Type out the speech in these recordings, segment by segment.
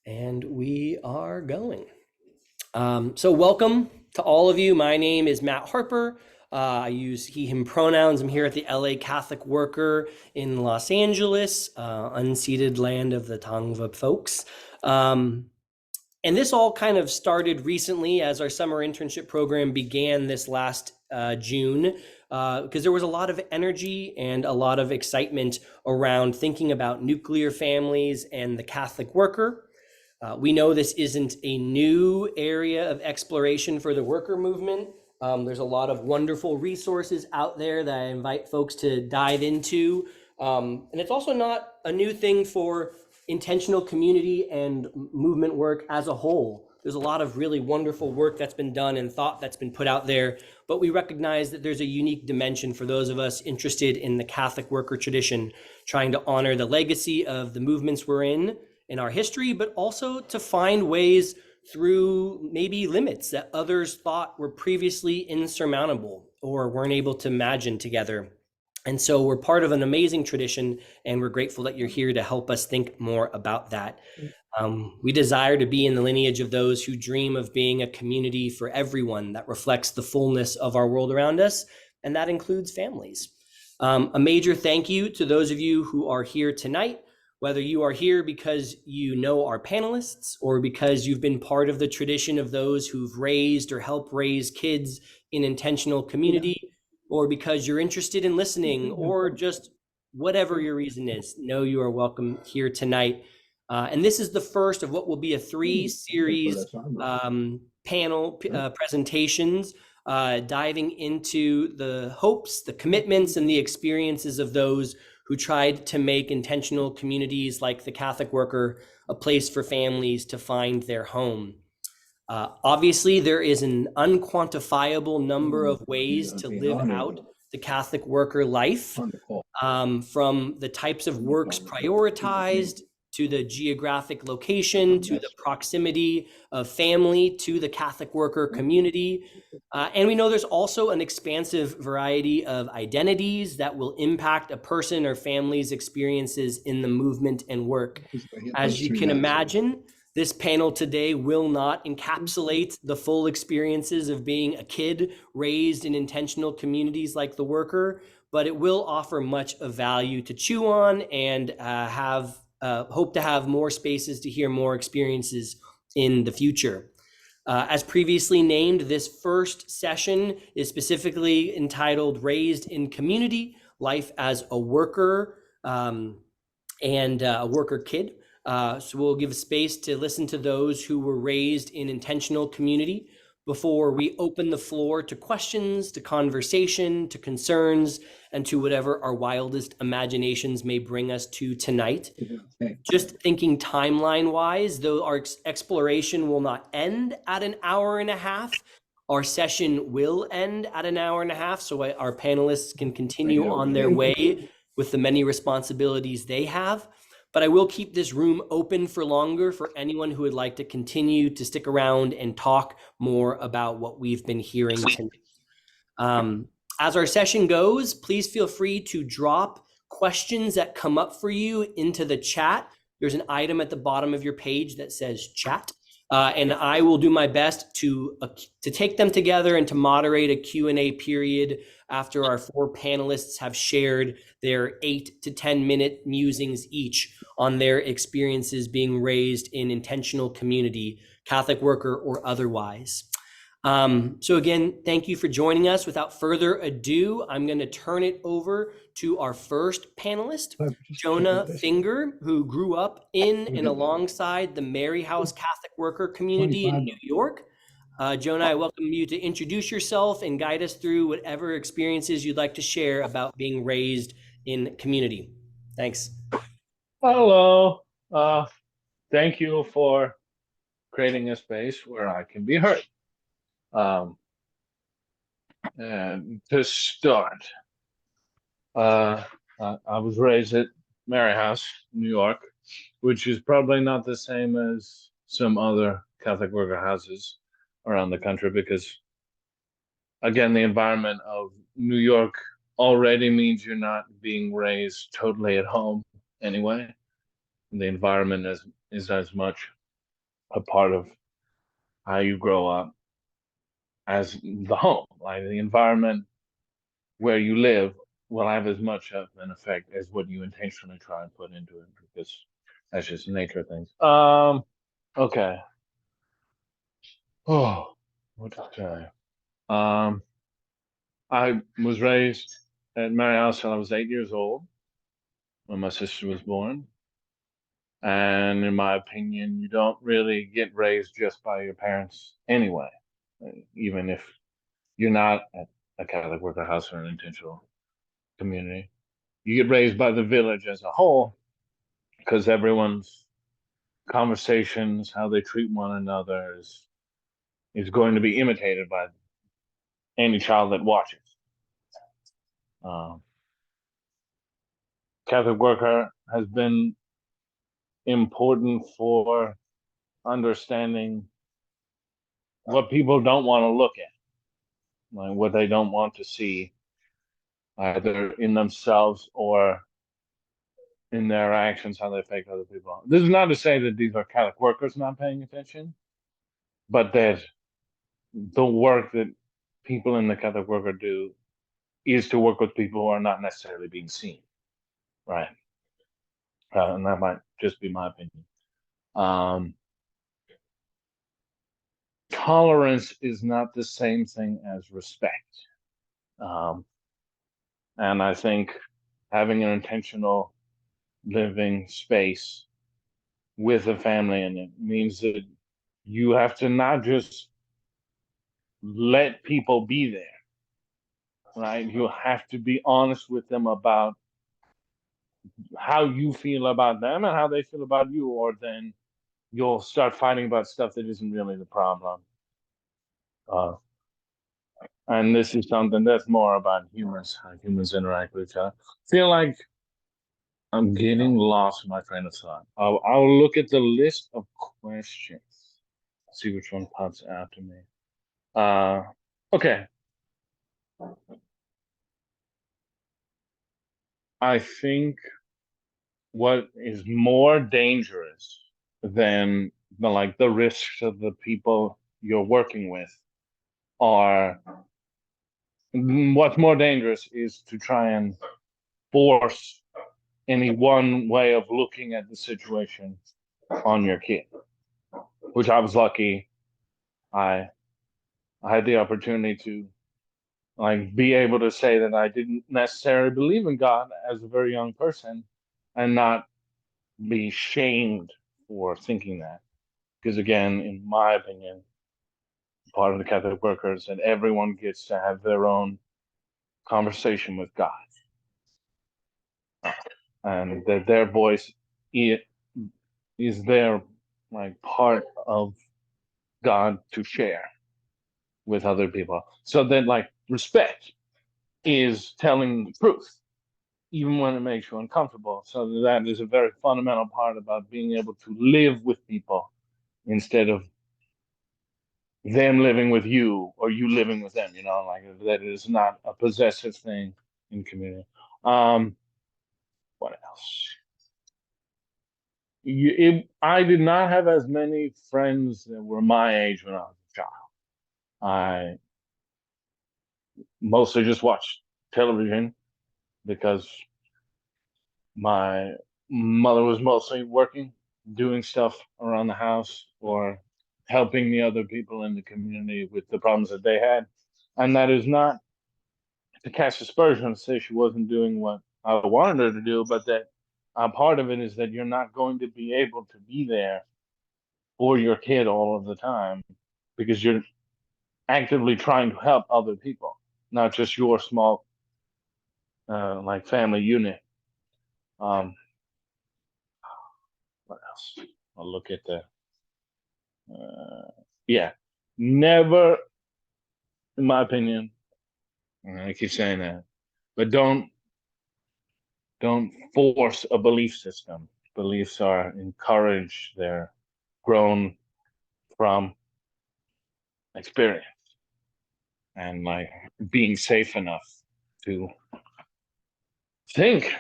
And we are going. So welcome to all of you. My name is Matt Harper. I use he, him pronouns. I'm here at the LA Catholic Worker in Los Angeles, unceded land of the Tongva folks. And this all kind of started recently as our summer internship program began this last June, because there was a lot of energy and a lot of excitement around thinking about nuclear families and the Catholic worker. We know this isn't a new area of exploration for the worker movement. There's a lot of wonderful resources out there that I invite folks to dive into. And it's also not a new thing for intentional community and movement work as a whole. There's a lot of really wonderful work that's been done and thought that's been put out there, but we recognize that there's a unique dimension for those of us interested in the Catholic worker tradition, trying to honor the legacy of the movements we're in our history, but also to find ways through maybe limits that others thought were previously insurmountable or weren't able to imagine together. And so we're part of an amazing tradition, and we're grateful that you're here to help us think more about that. We desire to be in the lineage of those who dream of being a community for everyone that reflects the fullness of our world around us, and that includes families. A major thank you to those of you who are here tonight, whether you are here because you know our panelists or because you've been part of the tradition of those who've raised or helped raise kids in intentional community, or because you're interested in listening, or just whatever your reason is, know you are welcome here tonight. And this is the first of what will be a 3-series panel presentations, diving into the hopes, the commitments, and the experiences of those who tried to make intentional communities like the Catholic worker a place for families to find their home. Obviously, there is an unquantifiable number of ways to live out the Catholic worker life, from the types of works prioritized, to the geographic location, to the proximity of family, to the Catholic worker community. And we know there's also an expansive variety of identities that will impact a person or family's experiences in the movement and work. As you can imagine, this panel today will not encapsulate the full experiences of being a kid raised in intentional communities like the worker, but it will offer much of value to chew on, and hope to have more spaces to hear more experiences in the future. As previously named, this first session is specifically entitled Raised in Community, Life as a Worker and a Worker Kid. So we'll give space to listen to those who were raised in intentional community before we open the floor to questions, to conversation, to concerns, and to whatever our wildest imaginations may bring us to tonight. Just thinking timeline-wise, though our exploration will not end at an hour and a half, our session will end at an hour and a half, so our panelists can continue on their way with the many responsibilities they have. But I will keep this room open for longer for anyone who would like to continue to stick around and talk more about what we've been hearing tonight. As our session goes, please feel free to drop questions that come up for you into the chat. There's an item at the bottom of your page that says chat. And I will do my best to take them together and to moderate a Q&A period after our 4 panelists have shared their 8 to 10 minute musings each on their experiences being raised in intentional community, Catholic worker or otherwise. So again, thank you for joining us. Without further ado, I'm going to turn it over to our first panelist, Jonah Finger, who grew up in and alongside the Mary House Catholic worker community in New York. Jonah, I welcome you to introduce yourself and guide us through whatever experiences you'd like to share about being raised in community. Thanks. Hello. Thank you for creating a space where I can be heard. And to start, I was raised at Mary House, New York, which is probably not the same as some other Catholic worker houses around the country, because, again, the environment of New York already means you're not being raised totally at home anyway. The environment is as much a part of how you grow up as the home, like the environment where you live will have as much of an effect as what you intentionally try and put into it, because that's just the nature of things. Okay. Oh, what to say? Um, I was raised at Mary House till I was 8 years old when my sister was born. And in my opinion, you don't really get raised just by your parents anyway, even if you're not at a Catholic worker house or an intentional community. You get raised by the village as a whole because everyone's conversations, how they treat one another is going to be imitated by any child that watches. Um, Catholic worker has been important for understanding what people don't want to look at, like what they don't want to see, either in themselves or in their actions, how they affect other people. This is not to say that these are Catholic workers not paying attention, but that the work that people in the Catholic worker do is to work with people who are not necessarily being seen, right? And that might just be my opinion. Um, Tolerance is not the same thing as respect. Um, and I think having an intentional living space with a family in it means that you have to not just let people be there, right? You have to be honest with them about how you feel about them and how they feel about you, or then you'll start fighting about stuff that isn't really the problem. Uh, and this is something that's more about humans, how humans interact with each other. Feel like I'm getting lost in my train of thought. I'll look at the list of questions, see which one pops out to me. Okay. I think what is more dangerous than the risks of the people you're working with are what's more dangerous is to try and force any one way of looking at the situation on your kid, which I was lucky. I I had the opportunity to be able to say that I didn't necessarily believe in God as a very young person and not be shamed for thinking that. Because again, in my opinion, part of the Catholic workers that everyone gets to have their own conversation with God, and that their voice is their part of God to share with other people. So that respect is telling the truth, even when it makes you uncomfortable. So that is a very fundamental part about being able to live with people instead of them living with you or you living with them, that is not a possessive thing in community. What else? I did not have as many friends that were my age when I was a child. I mostly just watched television because my mother was mostly working, doing stuff around the house or helping the other people in the community with the problems that they had. And that is not to cast aspersions, say she wasn't doing what I wanted her to do, but that part of it is that you're not going to be able to be there for your kid all of the time because you're actively trying to help other people, not just your small family unit. Um, what else? I'll look at the yeah, never, in my opinion. And I keep saying that, but don't force a belief system. Beliefs are encouraged. They're grown from experience and being safe enough to think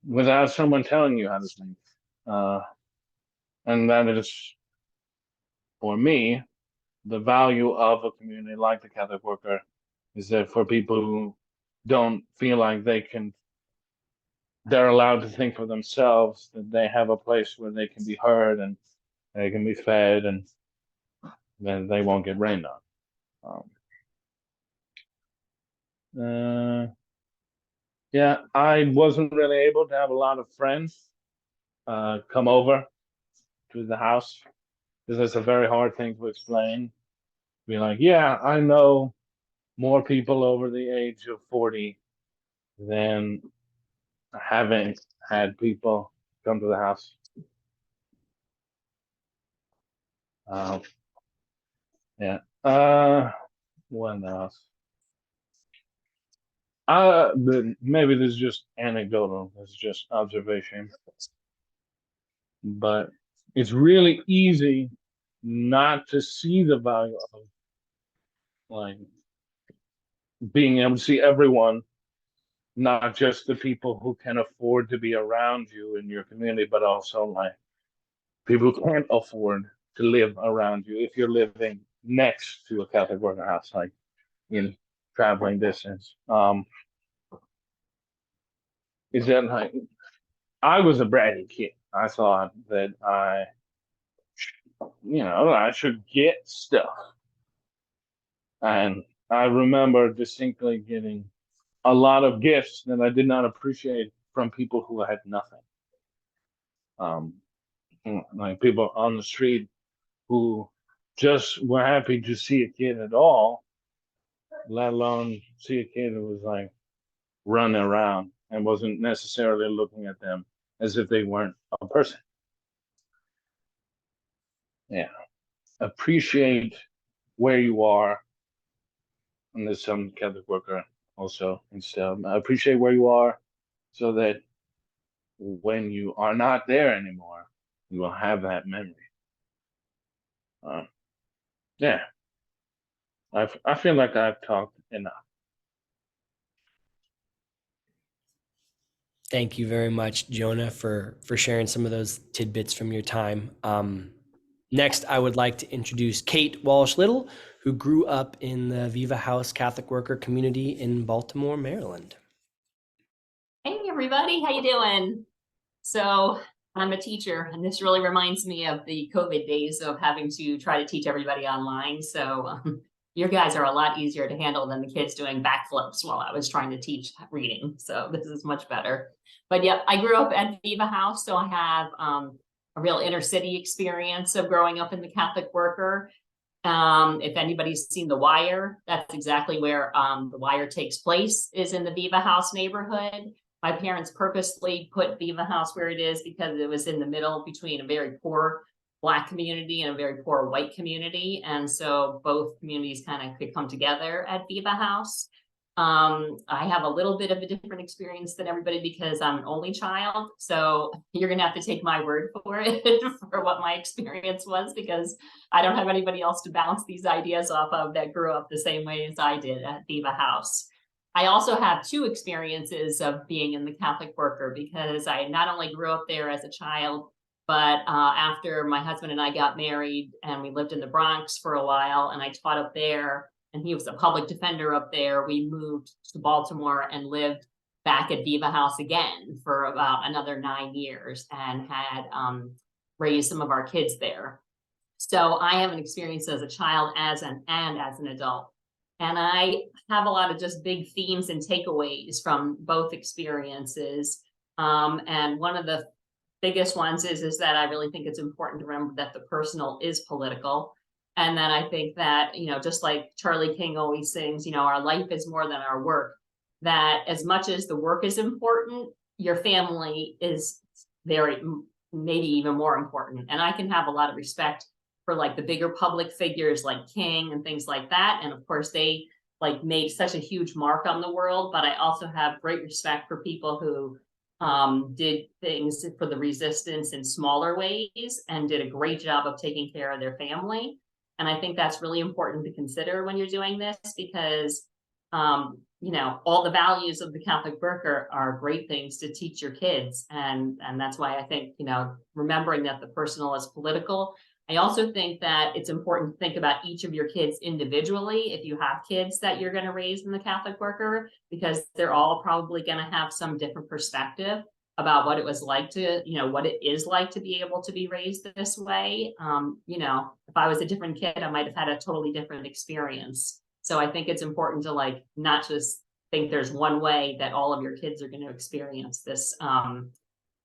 without someone telling you how to think. Uh, and that is for me, the value of a community like the Catholic Worker is that for people who don't feel like they're allowed to think for themselves, that they have a place where they can be heard and they can be fed, and then they won't get rained on. Yeah, I wasn't really able to have a lot of friends come over to the house because it's a very hard thing to explain. Be like, yeah, I know more people over the age of 40 than having had people come to the house. Uh, yeah. What else? Maybe this is just anecdotal. It's just observation, but it's really easy not to see the value of like being able to see everyone, not just the people who can afford to be around you in your community, but also like people who can't afford to live around you if you're living next to a Catholic worker house, like in traveling distance. Is that like I was a bratty kid. I thought that I should get stuff. And I remember distinctly getting a lot of gifts that I did not appreciate from people who had nothing. Um, like people on the street who just were happy to see a kid at all, let alone see a kid who was like running around and wasn't necessarily looking at them as if they weren't a person. Yeah. Appreciate where you are. And there's some Catholic worker also instead. Appreciate where you are so that when you are not there anymore, you will have that memory. Yeah, I feel like I've talked enough. Thank you very much, Jonah, for sharing some of those tidbits from your time. Next, I would like to introduce Kate Walsh-Little, who grew up in the Viva House Catholic Worker community in Baltimore, Maryland. Hey, everybody, how you doing? So I'm a teacher, and this really reminds me of the COVID days of having to try to teach everybody online. So your guys are a lot easier to handle than the kids doing backflips while I was trying to teach reading. So this is much better. But yeah, I grew up at Viva House, so I have a real inner city experience of growing up in the Catholic Worker. If anybody's seen The Wire, that's exactly where The Wire takes place, is in the Viva House neighborhood. My parents purposely put Viva House where it is because it was in the middle between a very poor Black community and a very poor white community. And so both communities kind of could come together at Viva House. I have a little bit of a different experience than everybody because I'm an only child. So you're going to have to take my word for it for what my experience was, because I don't have anybody else to bounce these ideas off of that grew up the same way as I did at Viva House. I also have two experiences of being in the Catholic Worker, because I not only grew up there as a child, but after my husband and I got married and we lived in the Bronx for a while and I taught up there, and he was a public defender up there, we moved to Baltimore and lived back at Viva House again for about another 9 years and had raised some of our kids there. So I have an experience as a child and as an adult. And I have a lot of just big themes and takeaways from both experiences. And one of the biggest ones is that I really think it's important to remember that the personal is political. And then I think that, just like Charlie King always sings, our life is more than our work, that as much as the work is important, your family is very, maybe even more important. And I can have a lot of respect for like the bigger public figures like King and things like that. And of course, they like made such a huge mark on the world, but I also have great respect for people who did things for the resistance in smaller ways and did a great job of taking care of their family. And I think that's really important to consider when you're doing this, because all the values of the Catholic Worker are great things to teach your kids. And that's why I think, remembering that the personal is political, I also think that it's important to think about each of your kids individually if you have kids that you're going to raise in the Catholic worker, because they're all probably going to have some different perspective about what it was like to, what it is like to be able to be raised this way. If I was a different kid, I might have had a totally different experience. So I think it's important to like not just think there's one way that all of your kids are going to experience this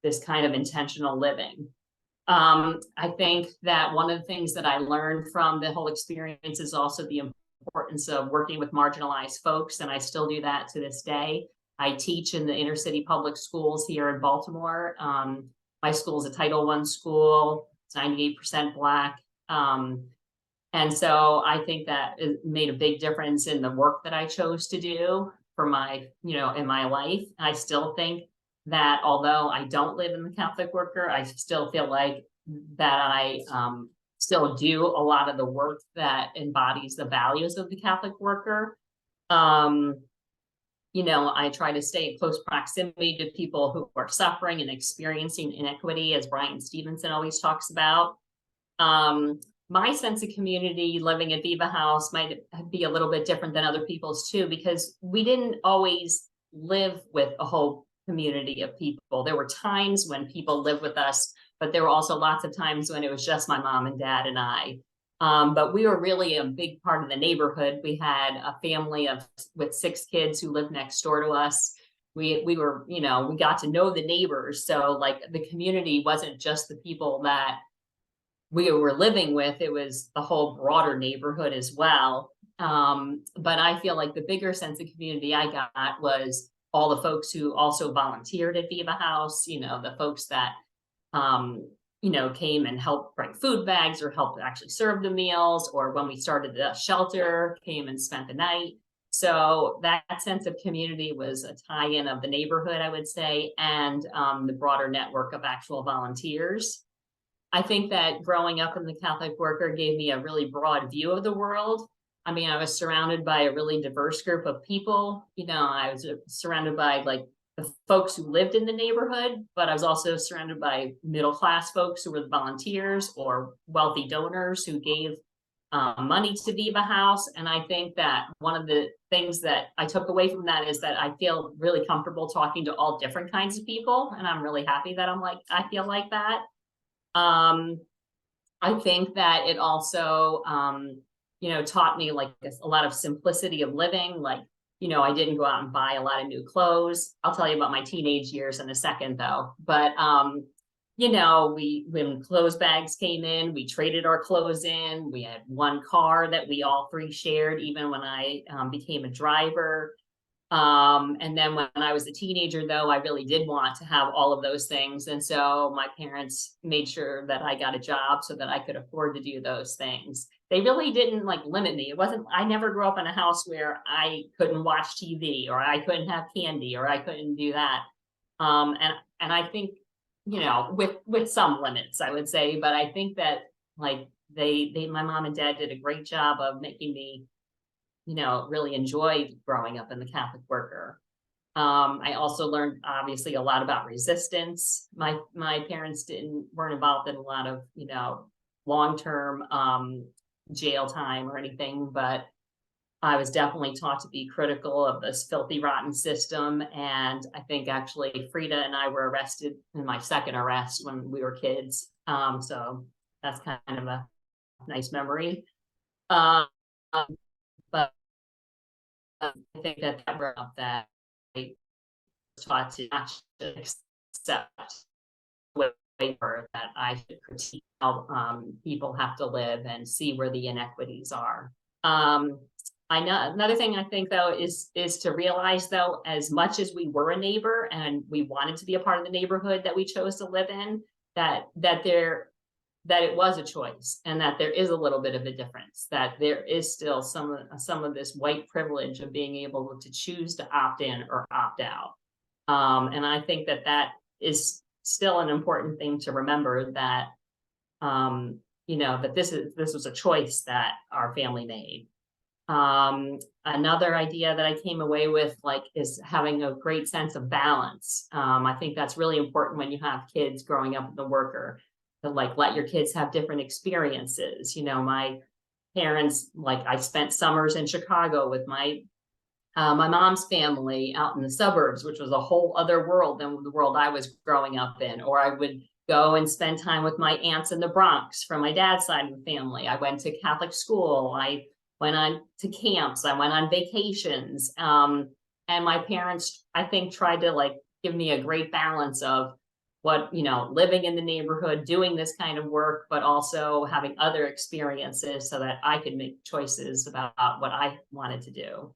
this kind of intentional living. I think that one of the things that I learned from the whole experience is also the importance of working with marginalized folks, and I still do that to this day. I teach in the inner city public schools here in Baltimore. My school is a Title I school. It's 98% Black. And so I think that it made a big difference in the work that I chose to do for my, in my life. I still think that although I don't live in the Catholic worker, I still feel like that I still do a lot of the work that embodies the values of the Catholic worker. I try to stay in close proximity to people who are suffering and experiencing inequity, as Brian Stevenson always talks about. My sense of community living at Viva House might be a little bit different than other people's too, because we didn't always live with a whole community of people. There were times when people lived with us, but there were also lots of times when it was just my mom and dad and I. But we were really a big part of the neighborhood. We had a family with 6 kids who lived next door to us. We were, we got to know the neighbors. So like the community wasn't just the people that we were living with, it was the whole broader neighborhood as well. But I feel like the bigger sense of community I got was all the folks who also volunteered at Viva House, the folks that came and helped bring food bags or helped actually serve the meals, or when we started the shelter, came and spent the night. So that sense of community was a tie-in of the neighborhood, I would say, and the broader network of actual volunteers. I think that growing up in the Catholic worker gave me a really broad view of the world. I mean, I was surrounded by a really diverse group of people. I was surrounded by like the folks who lived in the neighborhood, but I was also surrounded by middle-class folks who were the volunteers or wealthy donors who gave money to Viva House. And I think that one of the things that I took away from that is that I feel really comfortable talking to all different kinds of people. And I'm really happy that I feel like that. I think that it also, taught me like a lot of simplicity of living. Like, I didn't go out and buy a lot of new clothes. I'll tell you about my teenage years in a second though. But, when clothes bags came in, we traded our clothes in. We had one car that we all 3 shared, even when I became a driver. And then when I was a teenager, though, I really did want to have all of those things. And so my parents made sure that I got a job so that I could afford to do those things. They really didn't like limit me. I never grew up in a house where I couldn't watch TV or I couldn't have candy or I couldn't do that. And I think, with some limits, I would say, but I think that like my mom and dad did a great job of making me really enjoyed growing up in the Catholic worker. I also learned obviously a lot about resistance. My parents weren't involved in a lot of, long-term jail time or anything, but I was definitely taught to be critical of this filthy, rotten system. And I think actually Frida and I were arrested in my second arrest when we were kids. So that's kind of a nice memory. But I think that brought up that I was taught to not accept that I should critique how people have to live and see where the inequities are. I know another thing I think though is to realize though, as much as we were a neighbor and we wanted to be a part of the neighborhood that we chose to live in, that it was a choice and that there is a little bit of a difference, that there is still some of this white privilege of being able to choose to opt in or opt out. And I think that is still an important thing to remember, that, that this was a choice that our family made. Another idea that I came away with is having a great sense of balance. I think that's really important when you have kids growing up in the worker. like let your kids have different experiences. You know, my parents, like I spent summers in Chicago with my mom's family out in the suburbs, which was a whole other world than the world I was growing up in. Or I would go and spend time with my aunts in the Bronx from my dad's side of the family. I went to Catholic school. I went on to camps. I went on vacations. And my parents, I think, tried to like give me a great balance of what, you know, living in the neighborhood, doing this kind of work, but also having other experiences so that I could make choices about what I wanted to do.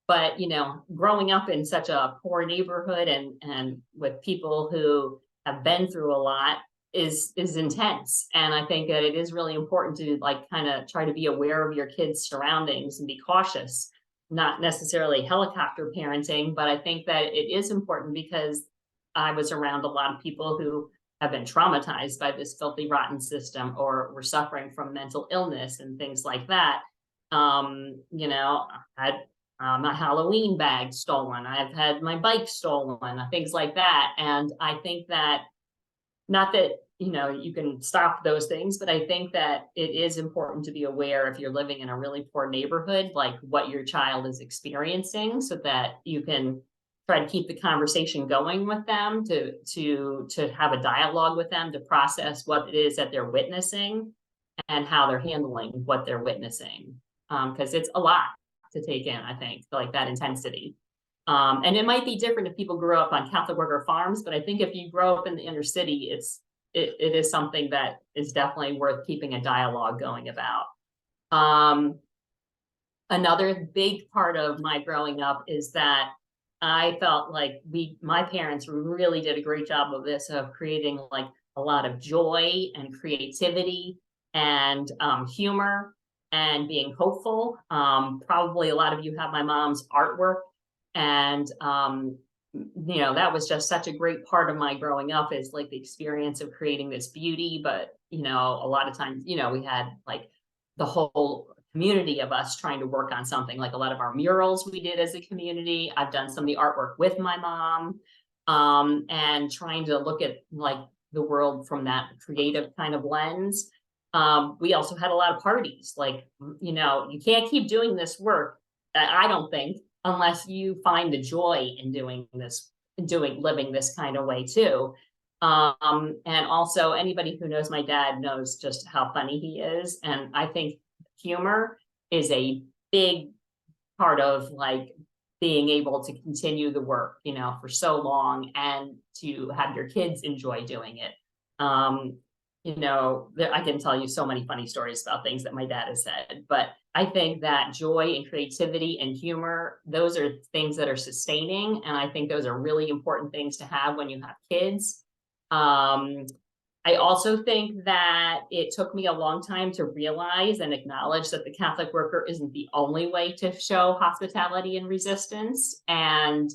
But you know, growing up in such a poor neighborhood and with people who have been through a lot is intense. And I think that it is really important to like kind of try to be aware of your kids' surroundings and be cautious, not necessarily helicopter parenting, but I think that it is important because I was around a lot of people who have been traumatized by this filthy, rotten system or were suffering from mental illness and things like that. You know, I had my Halloween bag stolen. I've had my bike stolen, things like that. And I think that not that, you know, you can stop those things, but I think that it is important to be aware if you're living in a really poor neighborhood, like what your child is experiencing so that you can try to keep the conversation going with them, to have a dialogue with them, to process what it is that they're witnessing and how they're handling what they're witnessing. Because it's a lot to take in, I think, like that intensity. And it might be different if people grew up on Catholic worker farms, but I think if you grow up in the inner city, it is something that is definitely worth keeping a dialogue going about. Another big part of my growing up is that I felt like my parents really did a great job of this, of creating like a lot of joy and creativity and humor and being hopeful. Probably a lot of you have my mom's artwork, and you know, that was just such a great part of my growing up, is like the experience of creating this beauty. But you know, a lot of times, you know, we had like the whole community of us trying to work on something. Like a lot of our murals we did as a community. I've done some of the artwork with my mom, and trying to look at like the world from that creative kind of lens. We also had a lot of parties. Like, you know, you can't keep doing this work, I don't think, unless you find the joy in doing this, living this kind of way too. And also anybody who knows my dad knows just how funny he is. And I think humor is a big part of like being able to continue the work, you know, for so long and to have your kids enjoy doing it. You know, I can tell you so many funny stories about things that my dad has said, but I think that joy and creativity and humor, those are things that are sustaining. And I think those are really important things to have when you have kids. I also think that it took me a long time to realize and acknowledge that the Catholic worker isn't the only way to show hospitality and resistance. And,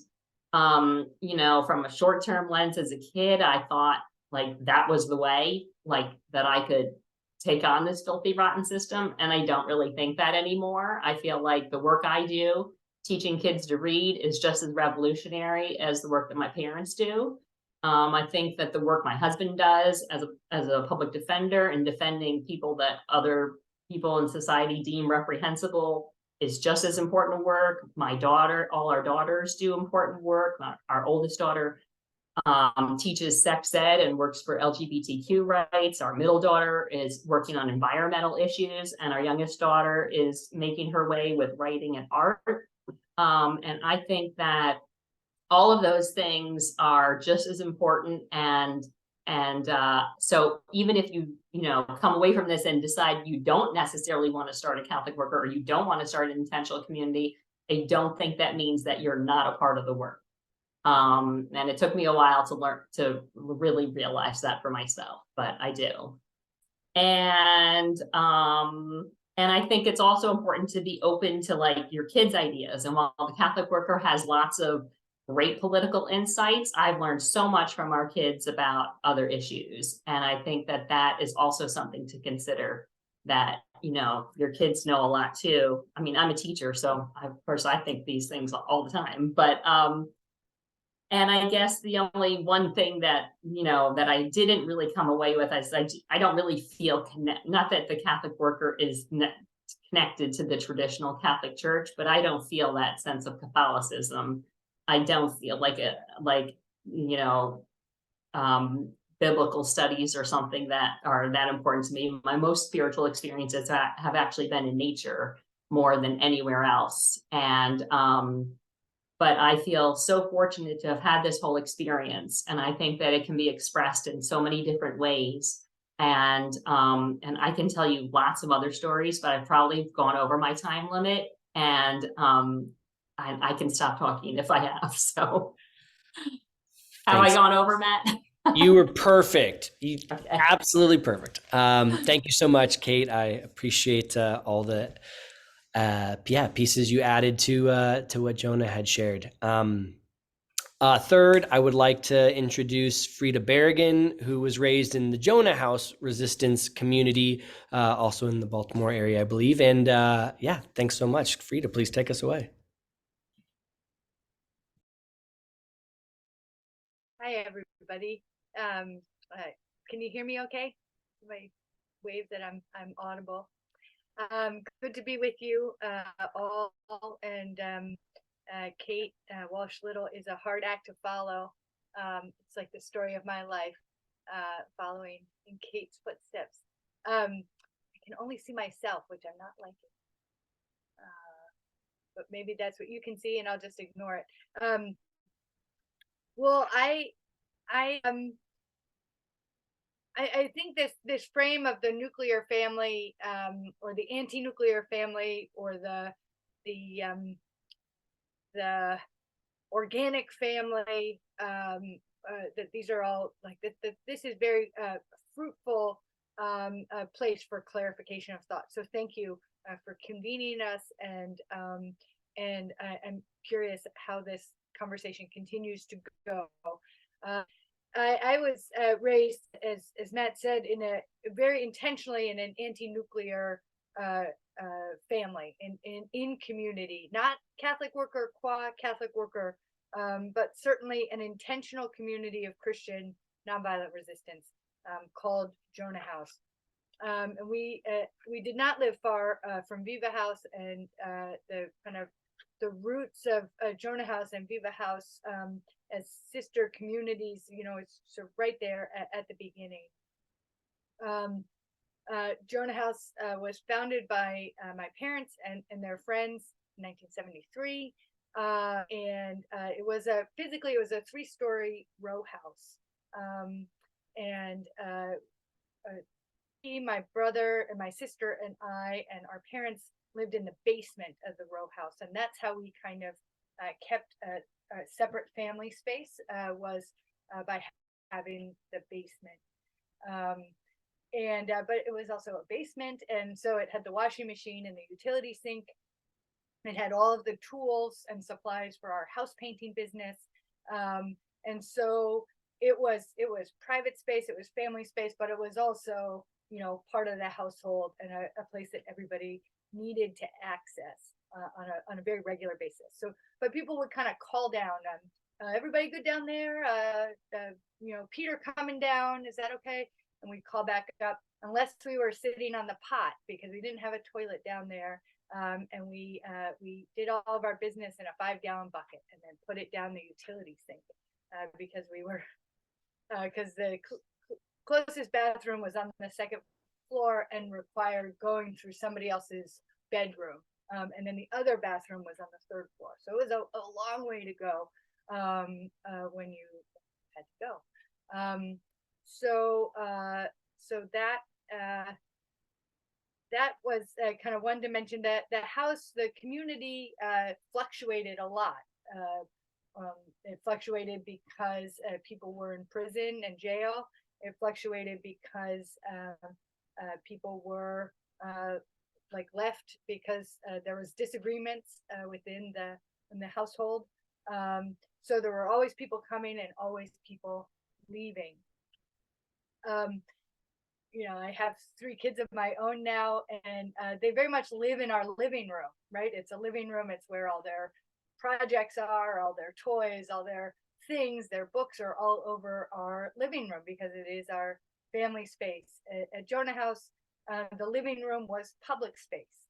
you know, from a short-term lens as a kid, I thought like that was the way, like that I could take on this filthy, rotten system. And I don't really think that anymore. I feel like the work I do, teaching kids to read, is just as revolutionary as the work that my parents do. I think that the work my husband does as a public defender and defending people that other people in society deem reprehensible is just as important work. My daughter, all our daughters do important work. Our oldest daughter teaches sex ed and works for LGBTQ rights. Our middle daughter is working on environmental issues, and our youngest daughter is making her way with writing and art. And I think that all of those things are just as important. And so even if you know, come away from this and decide you don't necessarily want to start a Catholic worker, or you don't want to start an intentional community, I don't think that means that you're not a part of the work. And it took me a while to learn to really realize that for myself, but I do. And I think it's also important to be open to like your kids' ideas. And while the Catholic worker has lots of great political insights, I've learned so much from our kids about other issues. And I think that that is also something to consider, that, you know, your kids know a lot too. I mean, I'm a teacher, so of course I think these things all the time, but And I guess the only one thing that, that I didn't really come away with is I don't really feel not that the Catholic worker is connected to the traditional Catholic Church, but I don't feel that sense of Catholicism. I don't feel like you know, biblical studies or something that are that important to me. My most spiritual experiences have actually been in nature more than anywhere else. And but I feel so fortunate to have had this whole experience. And I think that it can be expressed in so many different ways. And I can tell you lots of other stories, but I've probably gone over my time limit. And I can stop talking if I have. So have I Thanks. gone over, Matt? You were perfect. Okay. Absolutely perfect. Thank you so much, Kate. I appreciate all the pieces you added to what Jonah had shared. Third, I would like to introduce Frida Berrigan, who was raised in the Jonah House resistance community, also in the Baltimore area, I believe. And thanks so much. Frida, please take us away. Hi, everybody. Can you hear me okay? My wave that I'm audible. Good to be with you all. And Kate Walsh Little is a hard act to follow. It's like the story of my life, following in Kate's footsteps. I can only see myself, which I'm not liking. But maybe that's what you can see, and I'll just ignore it. Well, I think this frame of the nuclear family, or the anti-nuclear family, or the organic family, that these are all like that. This is very fruitful place for clarification of thought. So thank you for convening us, and I'm curious how this conversation continues to go. I was raised, as Matt said, in a very intentionally in an anti-nuclear family, in community, not Catholic worker, qua Catholic worker, but certainly an intentional community of Christian nonviolent resistance, called Jonah House. And we did not live far from Viva House, and the roots of Jonah House and Viva House as sister communities, it's sort of right there at the beginning. Jonah House was founded by my parents and their friends in 1973. And it was physically it was a 3-story row house. And my brother and my sister and I and our parents lived in the basement of the row house, and that's how we kind of kept a separate family space, was by having the basement. But it was also a basement, and so it had the washing machine and the utility sink. It had all of the tools and supplies for our house painting business, and so it was private space, it was family space, but it was also part of the household, and a place that everybody needed to access on a very regular basis. So, but people would kind of call down, everybody good down there? Peter coming down, is that okay? And we'd call back up, unless we were sitting on the pot, because we didn't have a toilet down there. And we did all of our business in a 5-gallon bucket, and then put it down the utility sink, because we were because the closest bathroom was on the second floor and required going through somebody else's bedroom. And then the other bathroom was on the 3rd floor. So it was a long way to go when you had to go. So that was kind of one dimension. That the house, the community fluctuated a lot. It fluctuated because people were in prison and jail. It fluctuated because people were left because there was disagreements within the household. So there were always people coming and always people leaving. I have 3 kids of my own now, and they very much live in our living room, right? It's a living room. It's where all their projects are, all their toys, all their things, their books are all over our living room because it is our family space. At Jonah House, the living room was public space.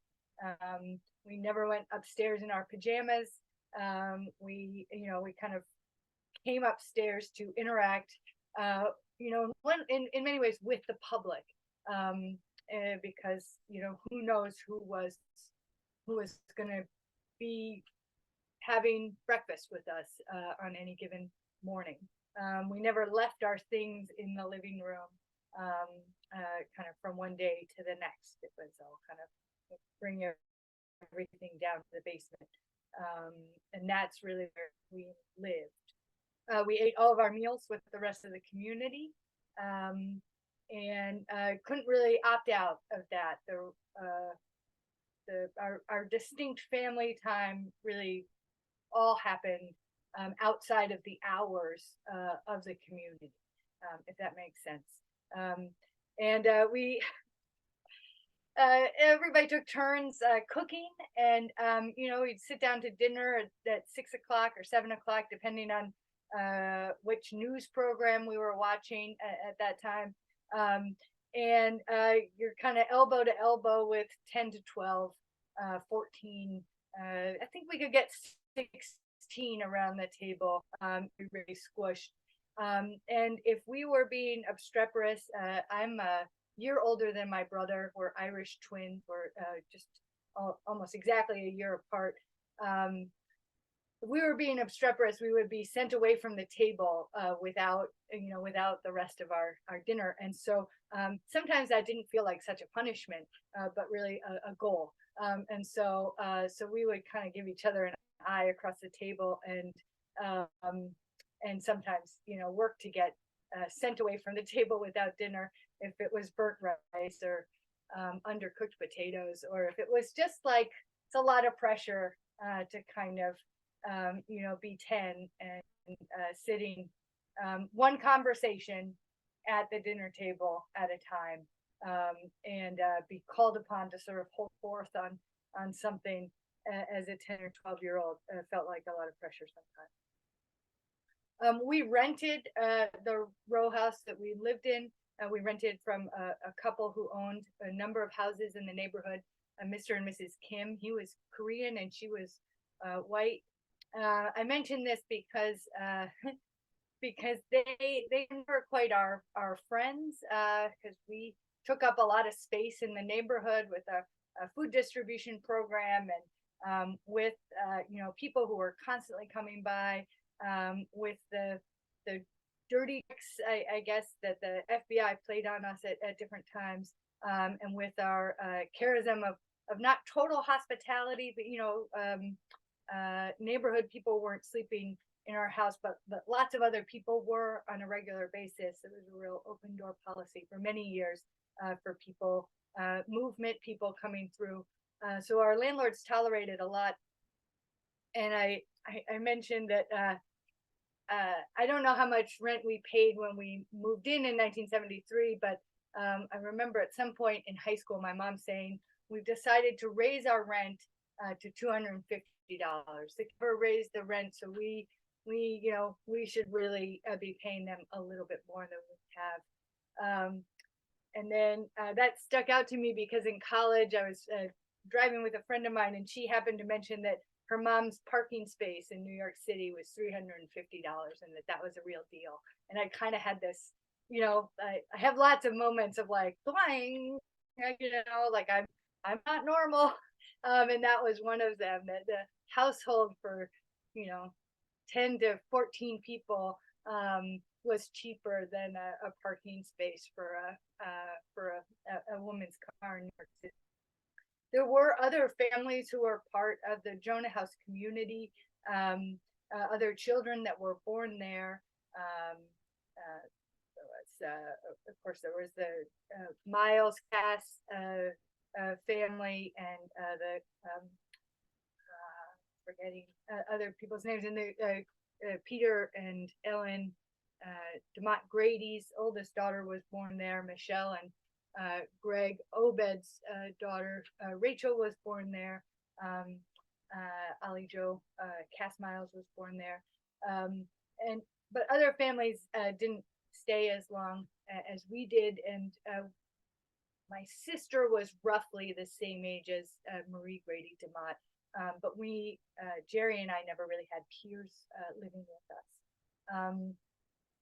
We never went upstairs in our pajamas. We kind of came upstairs to interact, in many ways with the public, because who knows who was going to be having breakfast with us on any given morning. We never left our things in the living room, kind of from one day to the next. It was all kind of bring everything down to the basement. And that's really where we lived. We ate all of our meals with the rest of the community, and couldn't really opt out of that. Our distinct family time really all happened outside of the hours of the community, if that makes sense. And we everybody took turns cooking, and we'd sit down to dinner at 6 o'clock or 7 o'clock, depending on which news program we were watching at that time. And you're kind of elbow to elbow with 10 to 12, 14. I think we could get 16 around the table. We really squished. And if we were being obstreperous, I'm a year older than my brother. We're Irish twins. We're just almost exactly a year apart. If we were being obstreperous, we would be sent away from the table without the rest of our dinner. And so sometimes that didn't feel like such a punishment, but really a goal. And so we would kind of give each other an eye across the table, and sometimes work to get sent away from the table without dinner if it was burnt rice or undercooked potatoes, or if it was just like it's a lot of pressure to kind of be 10 and sitting one conversation at the dinner table at a time, and be called upon to sort of hold forth on something as a 10 or 12-year-old. Felt like a lot of pressure sometimes. We rented the row house that we lived in. We rented from a couple who owned a number of houses in the neighborhood, Mr. and Mrs. Kim. He was Korean and she was white. I mention this because they were quite our friends, because we took up a lot of space in the neighborhood with a food distribution program, and with people who were constantly coming by, with the dirty tricks, I guess, that the FBI played on us at different times, and with our charism of not total hospitality, but neighborhood people weren't sleeping in our house, but lots of other people were on a regular basis. It was a real open door policy for many years for people, movement people coming through. So our landlords tolerated a lot. And I mentioned that I don't know how much rent we paid when we moved in 1973, but I remember at some point in high school, my mom saying, we've decided to raise our rent to $250. They never raised the rent, so we should really be paying them a little bit more than we have. And then that stuck out to me because in college I was driving with a friend of mine, and she happened to mention that her mom's parking space in New York City was $350, and that was a real deal. And I kind of had this, I have lots of moments of like, bling, like I'm not normal. And that was one of them, that the household for 10 to 14 people was cheaper than a parking space for a woman's car in New York City. There were other families who were part of the Jonah House community, other children that were born there. Of course, there was the Miles Cass family, and forgetting other people's names, and the Peter and Ellen DeMott Grady's oldest daughter was born there. Michelle and Greg Obed's daughter Rachel was born there. Ali Joe Cass Miles was born there. but other families didn't stay as long as we did, and my sister was roughly the same age as Marie Grady DeMott, but Jerry and I never really had peers living with us.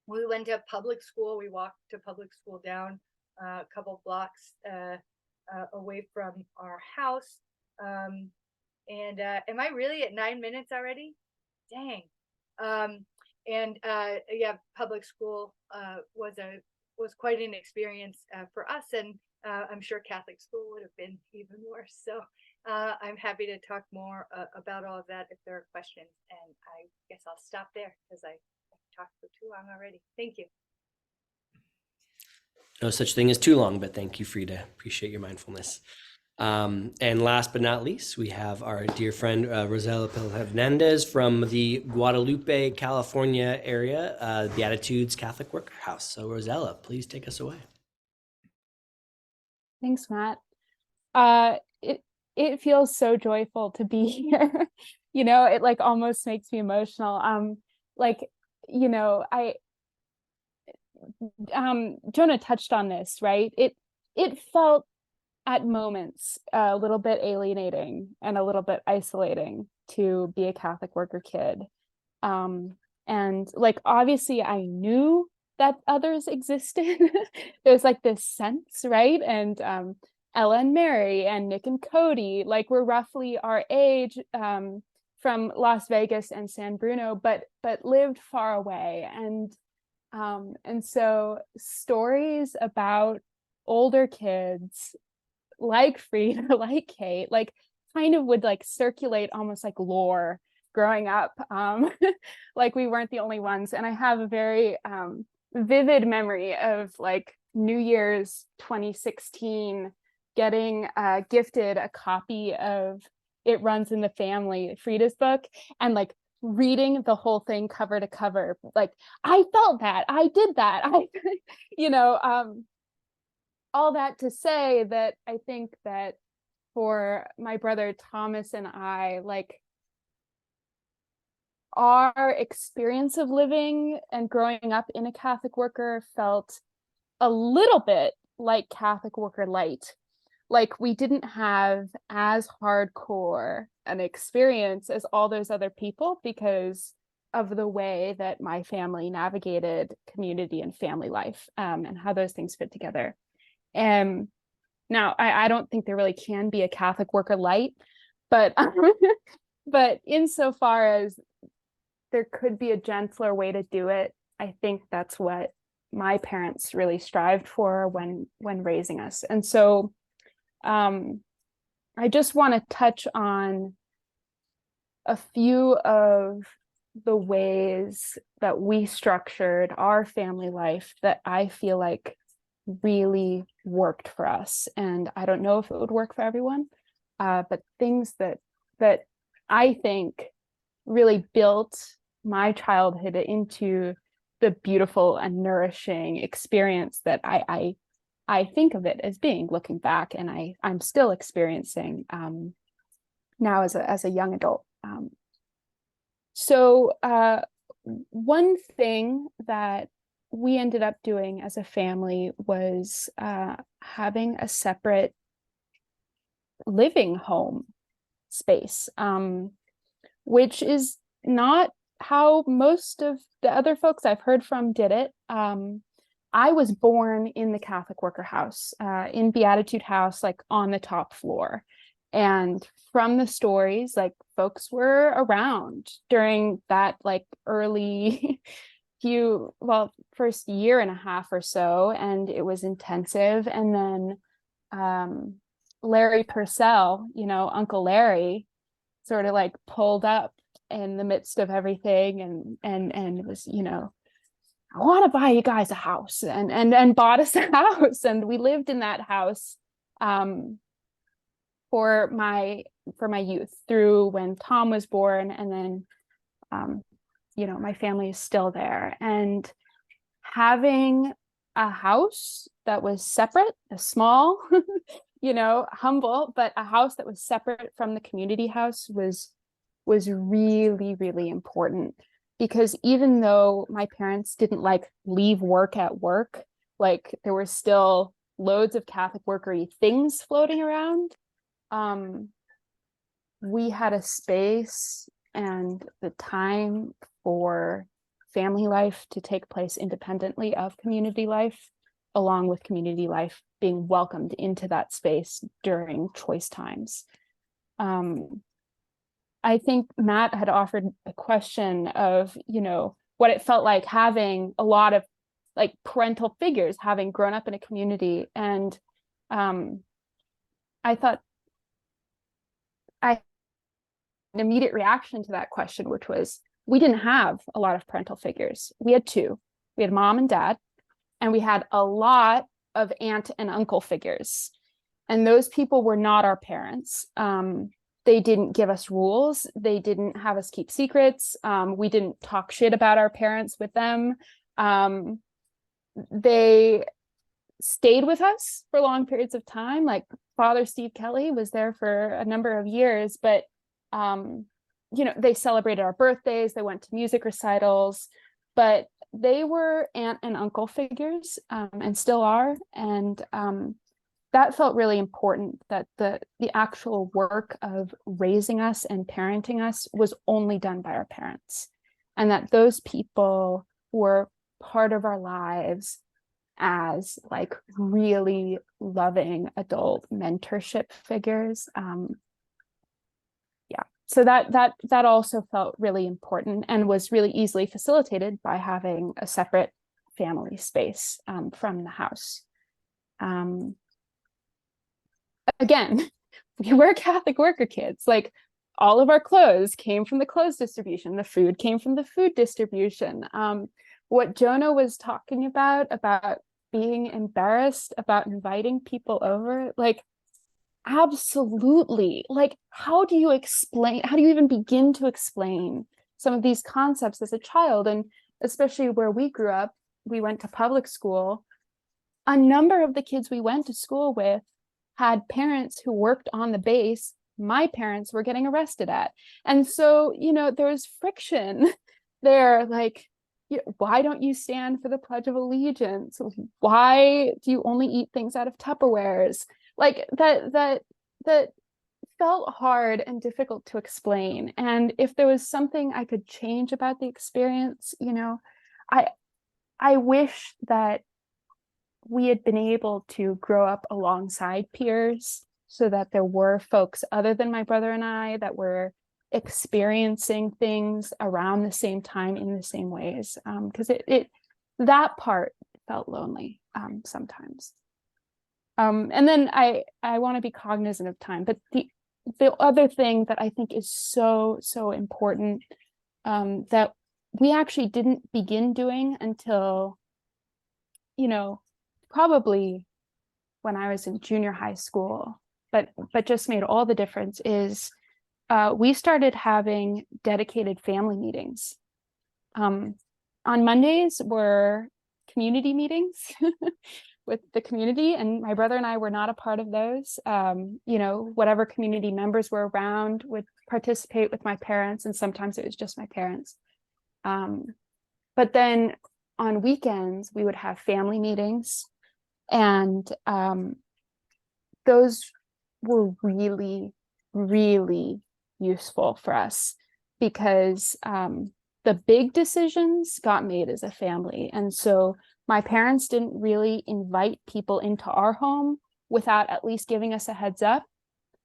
We went to public school. We walked to public school down a couple blocks away from our house. And am I really at 9 minutes already? Dang. Yeah, public school was quite an experience for us, and I'm sure Catholic school would have been even worse. So I'm happy to talk more about all of that if there are questions, and I guess I'll stop there because I talked for too long already. Thank you. No such thing as too long, but thank you, Frida. Appreciate your mindfulness. And last but not least, we have our dear friend Rosella Hernandez from the Guadalupe, California area, Beatitudes Catholic Worker House. So Rosella, please take us away. Thanks, Matt. It feels so joyful to be here. You know, it like almost makes me emotional. Jonah touched on this, right? It felt at moments a little bit alienating and a little bit isolating to be a Catholic worker kid. And like, obviously I knew that others existed. There's like this sense, right? And Ella and Mary and Nick and Cody, like we're roughly our age, from Las Vegas and San Bruno, but lived far away. And so stories about older kids like Frida, like Kate, like kind of would like circulate almost like lore growing up. Like we weren't the only ones. And I have a very vivid memory of like New Year's 2016 getting gifted a copy of It Runs in the Family, Frida's book, and like reading the whole thing cover to cover. Like I felt that, I did that, all that to say that I think that for my brother Thomas and I, like our experience of living and growing up in a Catholic worker felt a little bit like Catholic worker light. Like we didn't have as hardcore an experience as all those other people because of the way that my family navigated community and family life, and how those things fit together. And now I don't think there really can be a Catholic worker light, but but insofar as there could be a gentler way to do it, I think that's what my parents really strived for when raising us. And so I just want to touch on a few of the ways that we structured our family life that I feel like really worked for us. And I don't know if it would work for everyone, but things that I think really built my childhood into the beautiful and nourishing experience that I think of it as being, looking back, and I'm still experiencing now as a young adult. So one thing that we ended up doing as a family was having a separate living home space, which is not how most of the other folks I've heard from did it. I was born in the Catholic worker house, in Beatitude House, like on the top floor. And from the stories, like folks were around during that like early first year and a half or so, and it was intensive. And then Larry Purcell, Uncle Larry, sort of like pulled up in the midst of everything and was, I want to buy you guys a house, and bought us a house. And we lived in that house for my youth through when Tom was born. And then, my family is still there. And having a house that was separate, a small, humble, but a house that was separate from the community house was really, really important because even though my parents didn't like leave work at work, like there were still loads of Catholic workery things floating around. We had a space and the time for family life to take place independently of community life, along with community life being welcomed into that space during choice times. I think Matt had offered a question of, you know, what it felt like having a lot of like parental figures, having grown up in a community. And I thought an immediate reaction to that question, which was, we didn't have a lot of parental figures. We had two. We had mom and dad, and we had a lot of aunt and uncle figures. And those people were not our parents. They didn't give us rules. They didn't have us keep secrets. We didn't talk shit about our parents with them. They stayed with us for long periods of time. Like Father Steve Kelly was there for a number of years, but you know, they celebrated our birthdays, they went to music recitals, but they were aunt and uncle figures, and still are. And that felt really important, that the actual work of raising us and parenting us was only done by our parents, and that those people were part of our lives as like really loving adult mentorship figures. So that also felt really important and was really easily facilitated by having a separate family space from the house. Again, we were Catholic worker kids. Like all of our clothes came from the clothes distribution. The food came from the food distribution. What Jonah was talking about being embarrassed about inviting people over, like, absolutely. Like, how do you even begin to explain some of these concepts as a child? And especially where we grew up, we went to public school. A number of the kids we went to school with had parents who worked on the base my parents were getting arrested at. And so, you know, there was friction there. Like, why don't you stand for the Pledge of Allegiance? Why do you only eat things out of Tupperwares? Like that felt hard and difficult to explain. And if there was something I could change about the experience, you know, I wish that we had been able to grow up alongside peers, so that there were folks other than my brother and I that were experiencing things around the same time in the same ways. Because that part felt lonely sometimes. And then I want to be cognizant of time, but the other thing that I think is so important, that we actually didn't begin doing until, you know, probably when I was in junior high school, but just made all the difference, is we started having dedicated family meetings. On Mondays were community meetings with the community, and my brother and I were not a part of those. You know, whatever community members were around would participate with my parents, and sometimes it was just my parents. But then on weekends, we would have family meetings, and those were really, really useful for us, because the big decisions got made as a family. And so my parents didn't really invite people into our home without at least giving us a heads up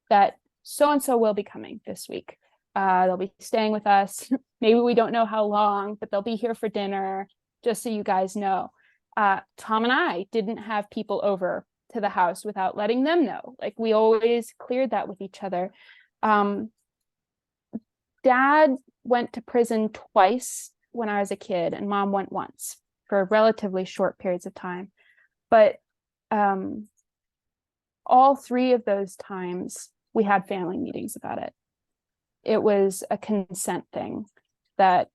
that so-and-so will be coming this week. They'll be staying with us. Maybe we don't know how long, but they'll be here for dinner, just so you guys know. Tom and I didn't have people over to the house without letting them know. Like, we always cleared that with each other. Dad went to prison twice when I was a kid, and mom went once for relatively short periods of time. But all three of those times we had family meetings about it. It was a consent thing, that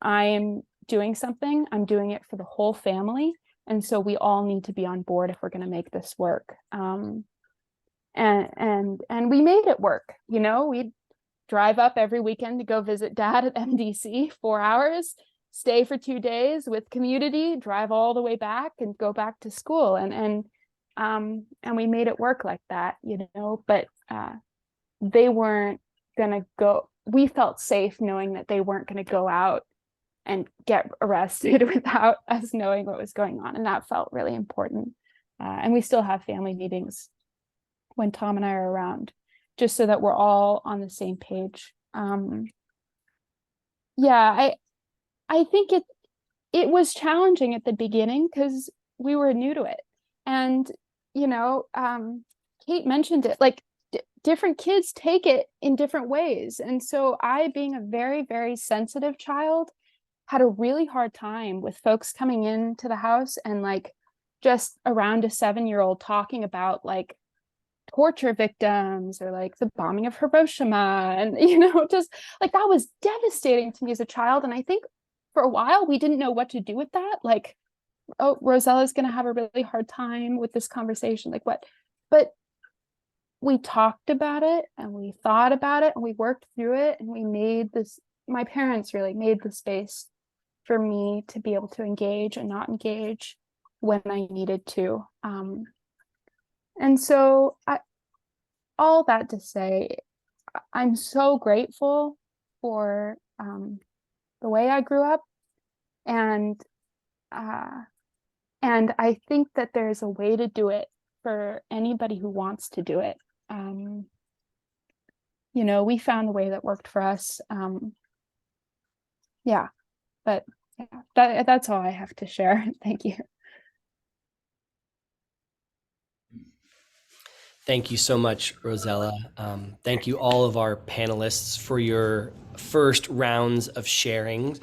I am doing something, I'm doing it for the whole family. And so we all need to be on board if we're going to make this work. And we made it work. You know, drive up every weekend to go visit dad at MDC, 4 hours, stay for 2 days with community, drive all the way back and go back to school. And we made it work like that, but they weren't gonna go. We felt safe knowing that they weren't gonna go out and get arrested without us knowing what was going on. And that felt really important. And we still have family meetings when Tom and I are around, just so that we're all on the same page. I think it was challenging at the beginning because we were new to it. And, Kate mentioned it, like different kids take it in different ways. And so I, being a very, very sensitive child, had a really hard time with folks coming into the house and like just around a 7-year-old talking about like torture victims or like the bombing of Hiroshima. And, just like that was devastating to me as a child. And I think for a while we didn't know what to do with that. Like, oh, Rosella's going to have a really hard time with this conversation. Like what? But we talked about it and we thought about it and we worked through it and we made this, my parents really made the space for me to be able to engage and not engage when I needed to. And so all that to say, I'm so grateful for the way I grew up. And I think that there's a way to do it for anybody who wants to do it. We found a way that worked for us. That's all I have to share. Thank you. Thank you so much, Rosella. Thank you all of our panelists for your first rounds of sharing.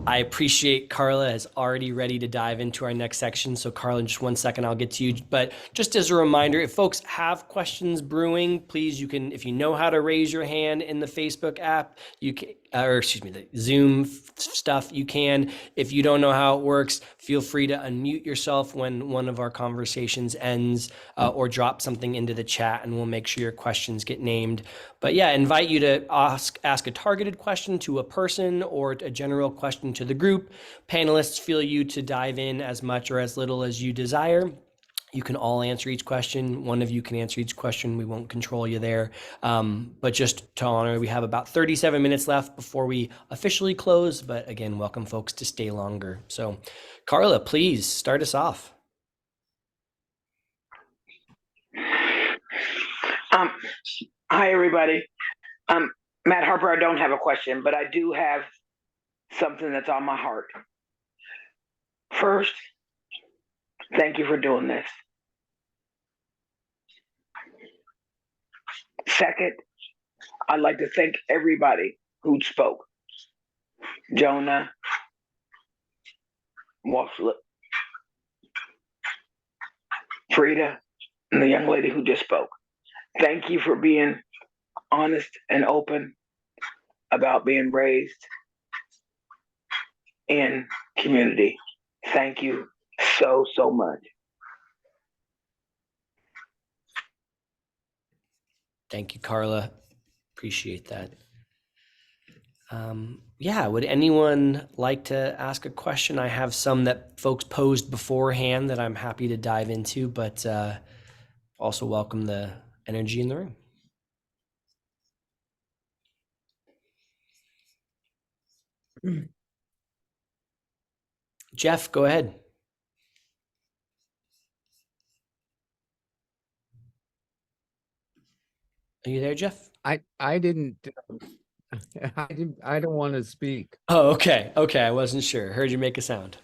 I appreciate Carla is already ready to dive into our next section. So Carla, in just 1 second, I'll get to you. But just as a reminder, if folks have questions brewing, please, you can, if you know how to raise your hand in the Facebook app, you can, the Zoom stuff, you can. If you don't know how it works, feel free to unmute yourself when one of our conversations ends, or drop something into the chat and we'll make sure your questions get named. But yeah, invite you to ask a targeted question to a person or a general question to the group. Panelists feel you to dive in as much or as little as you desire. You can all answer each question. One of you can answer each question. We won't control you there. But just to honor, we have about 37 minutes left before we officially close. But again, welcome folks to stay longer. So Carla, please start us off. Hi, everybody. Matt Harper, I don't have a question, but I do have something that's on my heart. First, thank you for doing this. Second, I'd like to thank everybody who spoke. Jonah, Walslip, Frida, and the young lady who just spoke. Thank you for being honest and open about being raised in community. Thank you so, so much. Thank you, Carla. Appreciate that. Would anyone like to ask a question? I have some that folks posed beforehand that I'm happy to dive into, but also welcome the energy in the room. Jeff, go ahead. Are you there, Jeff? I didn't I don't want to speak. Oh, okay. I wasn't sure. Heard you make a sound.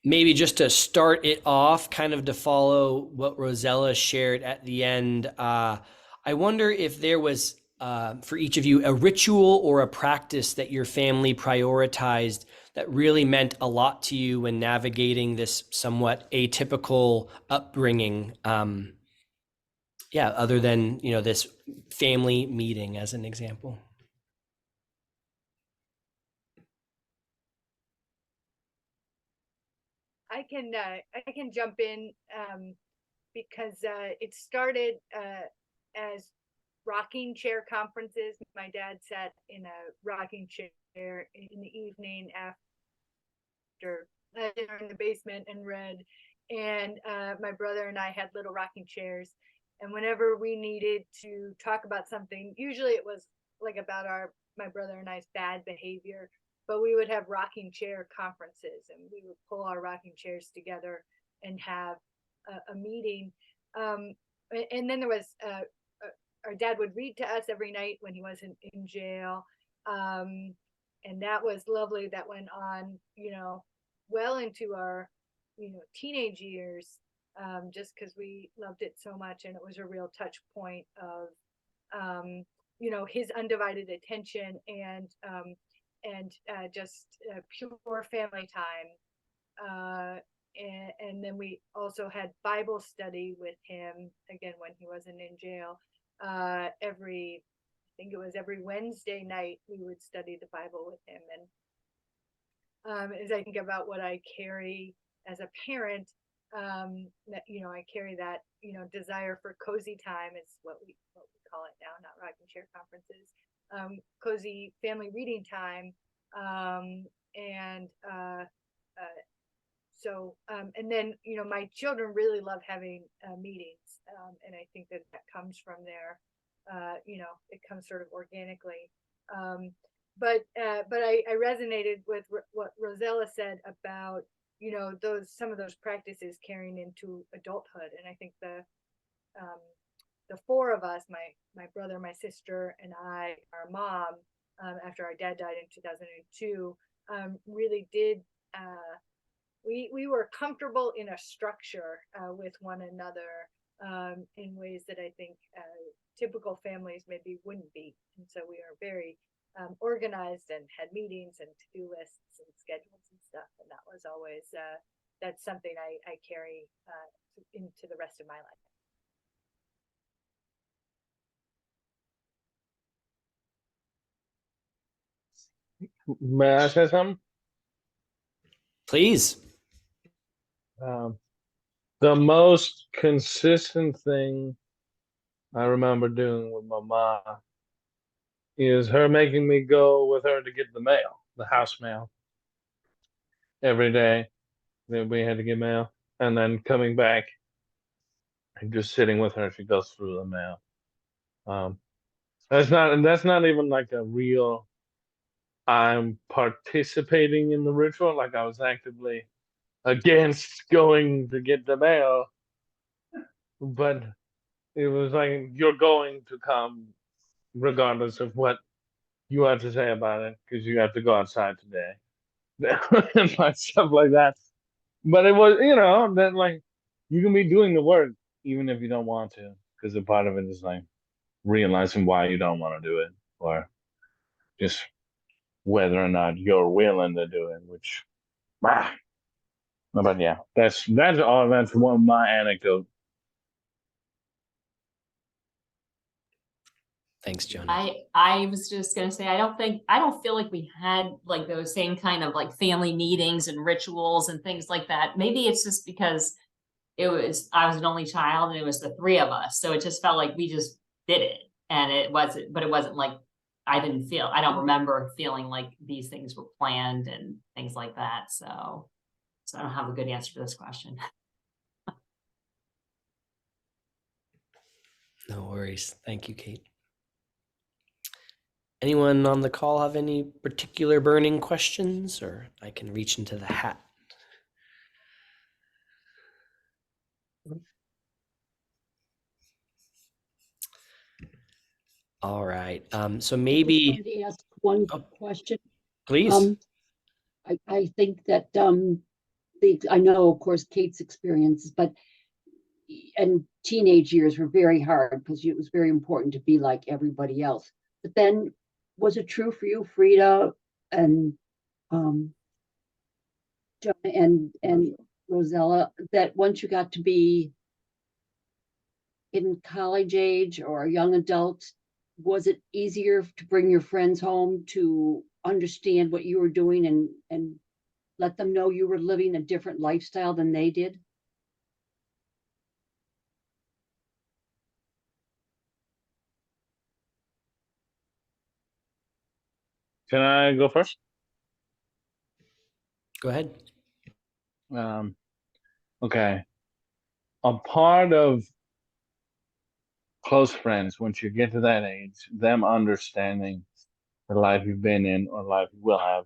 Maybe just to start it off, kind of to follow what Rosella shared at the end, I wonder if there was, for each of you, a ritual or a practice that your family prioritized that really meant a lot to you when navigating this somewhat atypical upbringing. Other than, this family meeting as an example. I can jump in because it started as rocking chair conferences. My dad sat in a rocking chair in the evening after dinner in the basement and read. And my brother and I had little rocking chairs. And whenever we needed to talk about something, usually it was like about my brother and I's bad behavior, but we would have rocking chair conferences, and we would pull our rocking chairs together and have a meeting. And then there was our dad would read to us every night when he wasn't in jail. And that was lovely. That went on, well into our, teenage years, just because we loved it so much. And it was a real touch point of, his undivided attention and just pure family time. And then we also had Bible study with him again when he wasn't in jail. I think it was every Wednesday night we would study the Bible with him. And as I think about what I carry as a parent, that I carry that desire for cozy time is what we call it now, not rocking chair conferences, cozy family reading time, and then my children really love having meetings, and I think that comes from there. It comes sort of organically. But I resonated with what Rosella said about some of those practices carrying into adulthood, and I think the four of us, my brother, my sister, and I, our mom, after our dad died in 2002, really did. We were comfortable in a structure with one another in ways that I think typical families maybe wouldn't be. And so we are very organized and had meetings and to-do lists and schedules and stuff. And that was always, that's something I carry into the rest of my life. May I say something? Please. The most consistent thing I remember doing with my mom is her making me go with her to get the mail, the house mail, every day that we had to get mail, and then coming back and just sitting with her. She goes through the mail. That's not even like a real. I'm participating in the ritual, like I was actively against going to get the mail, but it was like you're going to come regardless of what you have to say about it because you have to go outside today and like stuff like that. But it was, that like you can be doing the work even if you don't want to, because a part of it is like realizing why you don't want to do it, or just whether or not you're willing to do it, which but yeah, that's all. That's one of my anecdote. Thanks, Jonah. I was just gonna say, I don't feel like we had like those same kind of like family meetings and rituals and things like that. Maybe it's just because I was an only child and it was the three of us. So it just felt like we just did it. And it wasn't like, I don't remember feeling like these things were planned and things like that. So I don't have a good answer to this question. No worries. Thank you, Kate. Anyone on the call have any particular burning questions, or I can reach into the hat? All right. So maybe wanted to ask one Oh. question. please. I think that I know, of course, Kate's experiences, but and teenage years were very hard because it was very important to be like everybody else. But then, was it true for you, Frida and John and Rosella, that once you got to be in college age or a young adult, was it easier to bring your friends home to understand what you were doing and let them know you were living a different lifestyle than they did? Can I go first? Go ahead. Okay. A part of close friends, once you get to that age, them understanding the life you've been in or life you will have,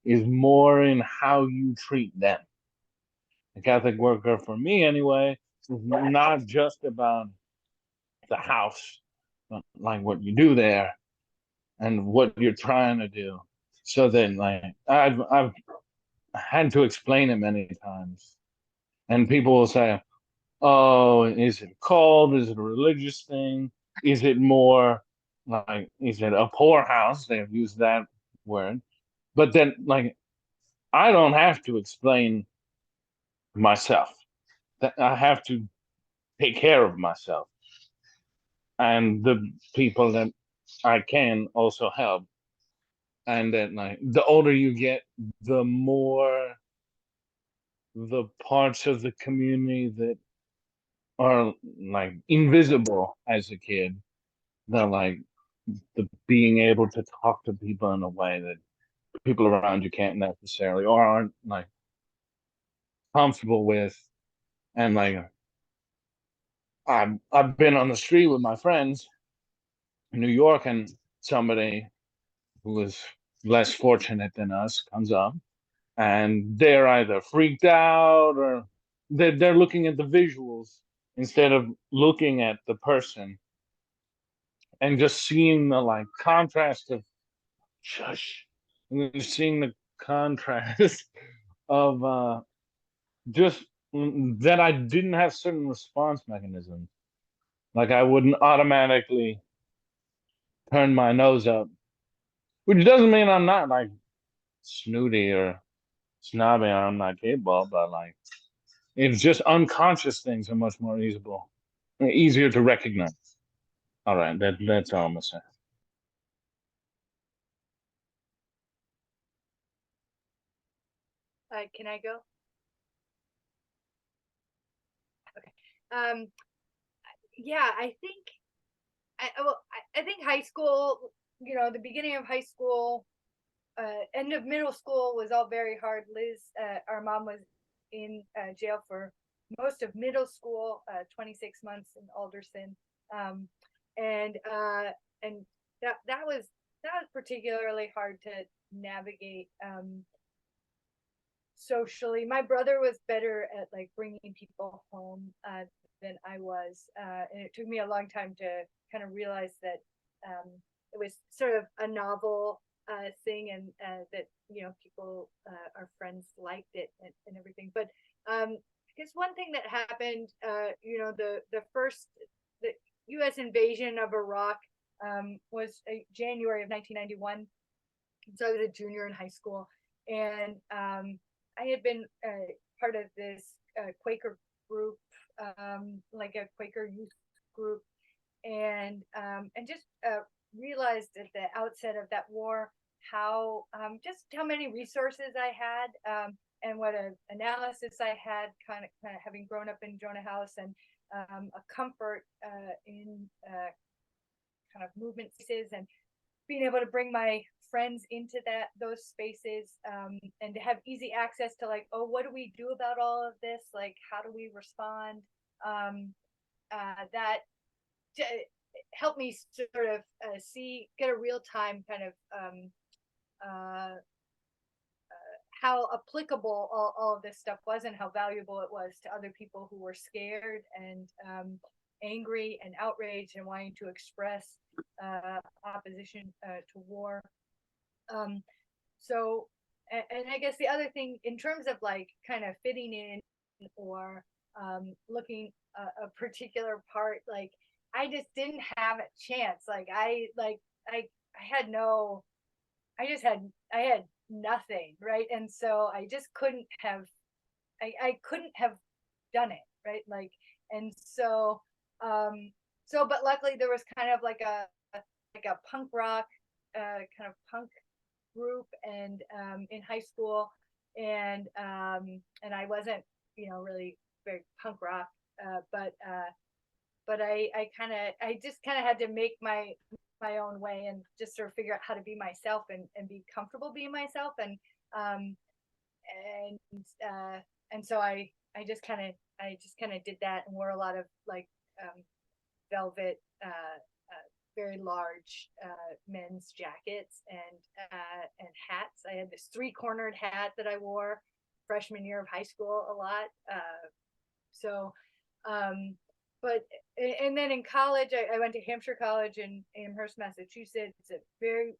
is more in how you treat them. The Catholic worker, for me anyway, is not just about the house, but like what you do there and what you're trying to do. So then, like, I've had to explain it many times, and people will say, "Oh, is it a cult? Is it a religious thing? Is it more like, is it a poorhouse?" They've used that word, but then, like, I don't have to explain myself. That I have to take care of myself and the people that I can also help. And then, like, the older you get, the more the parts of the community that are like invisible as a kid, they're like the being able to talk to people in a way that people around you can't necessarily or aren't like comfortable with. And like I've been on the street with my friends in New York, and somebody who is less fortunate than us comes up, and they're either freaked out or they're looking at the visuals instead of looking at the person, and just seeing the like contrast of shush, and then seeing the contrast of just that I didn't have certain response mechanisms. Like I wouldn't automatically turn my nose up, which doesn't mean I'm not like snooty or snobby or I'm not capable, but like it's just unconscious things are much more easier to recognize. All right, that's all I'm gonna say. Can I go? Okay. Um, yeah, I think high school, the beginning of high school, end of middle school was all very hard. Liz, our mom was in jail for most of middle school, 26 months in Alderson. Um, and that was particularly hard to navigate socially. My brother was better at like bringing people home than I was, and it took me a long time to kind of realize that it was sort of a novel thing, and that people, our friends liked it and everything. But I guess one thing that happened, the U.S. invasion of Iraq was January of 1991. So I was a junior in high school, and I had been part of this Quaker group, like a Quaker youth group, and just realized at the outset of that war how just how many resources I had, and what an analysis I had, kind of having grown up in Jonah House, and a comfort in kind of movement spaces, and being able to bring my friends into those spaces, and to have easy access to like, oh, what do we do about all of this? Like, how do we respond? That helped me sort of get a real time kind of how applicable all of this stuff was, and how valuable it was to other people who were scared and angry and outraged and wanting to express opposition to war. So, and I guess the other thing in terms of like kind of fitting in or looking a particular part, like I just didn't have a chance. Like I had no, I had nothing, right? And so I just couldn't have, I couldn't have done it, right? Like, and so, but luckily there was kind of like a punk rock, kind of punk group, and in high school, and I wasn't, really very punk rock, but I just kind of had to make my own way and just sort of figure out how to be myself and be comfortable being myself. Um, and so I just kind of did that and wore a lot of like velvet, very large men's jackets and hats. I had this 3-cornered hat that I wore freshman year of high school a lot. So, but and then in college, I went to Hampshire College in Amherst, Massachusetts. It's a very,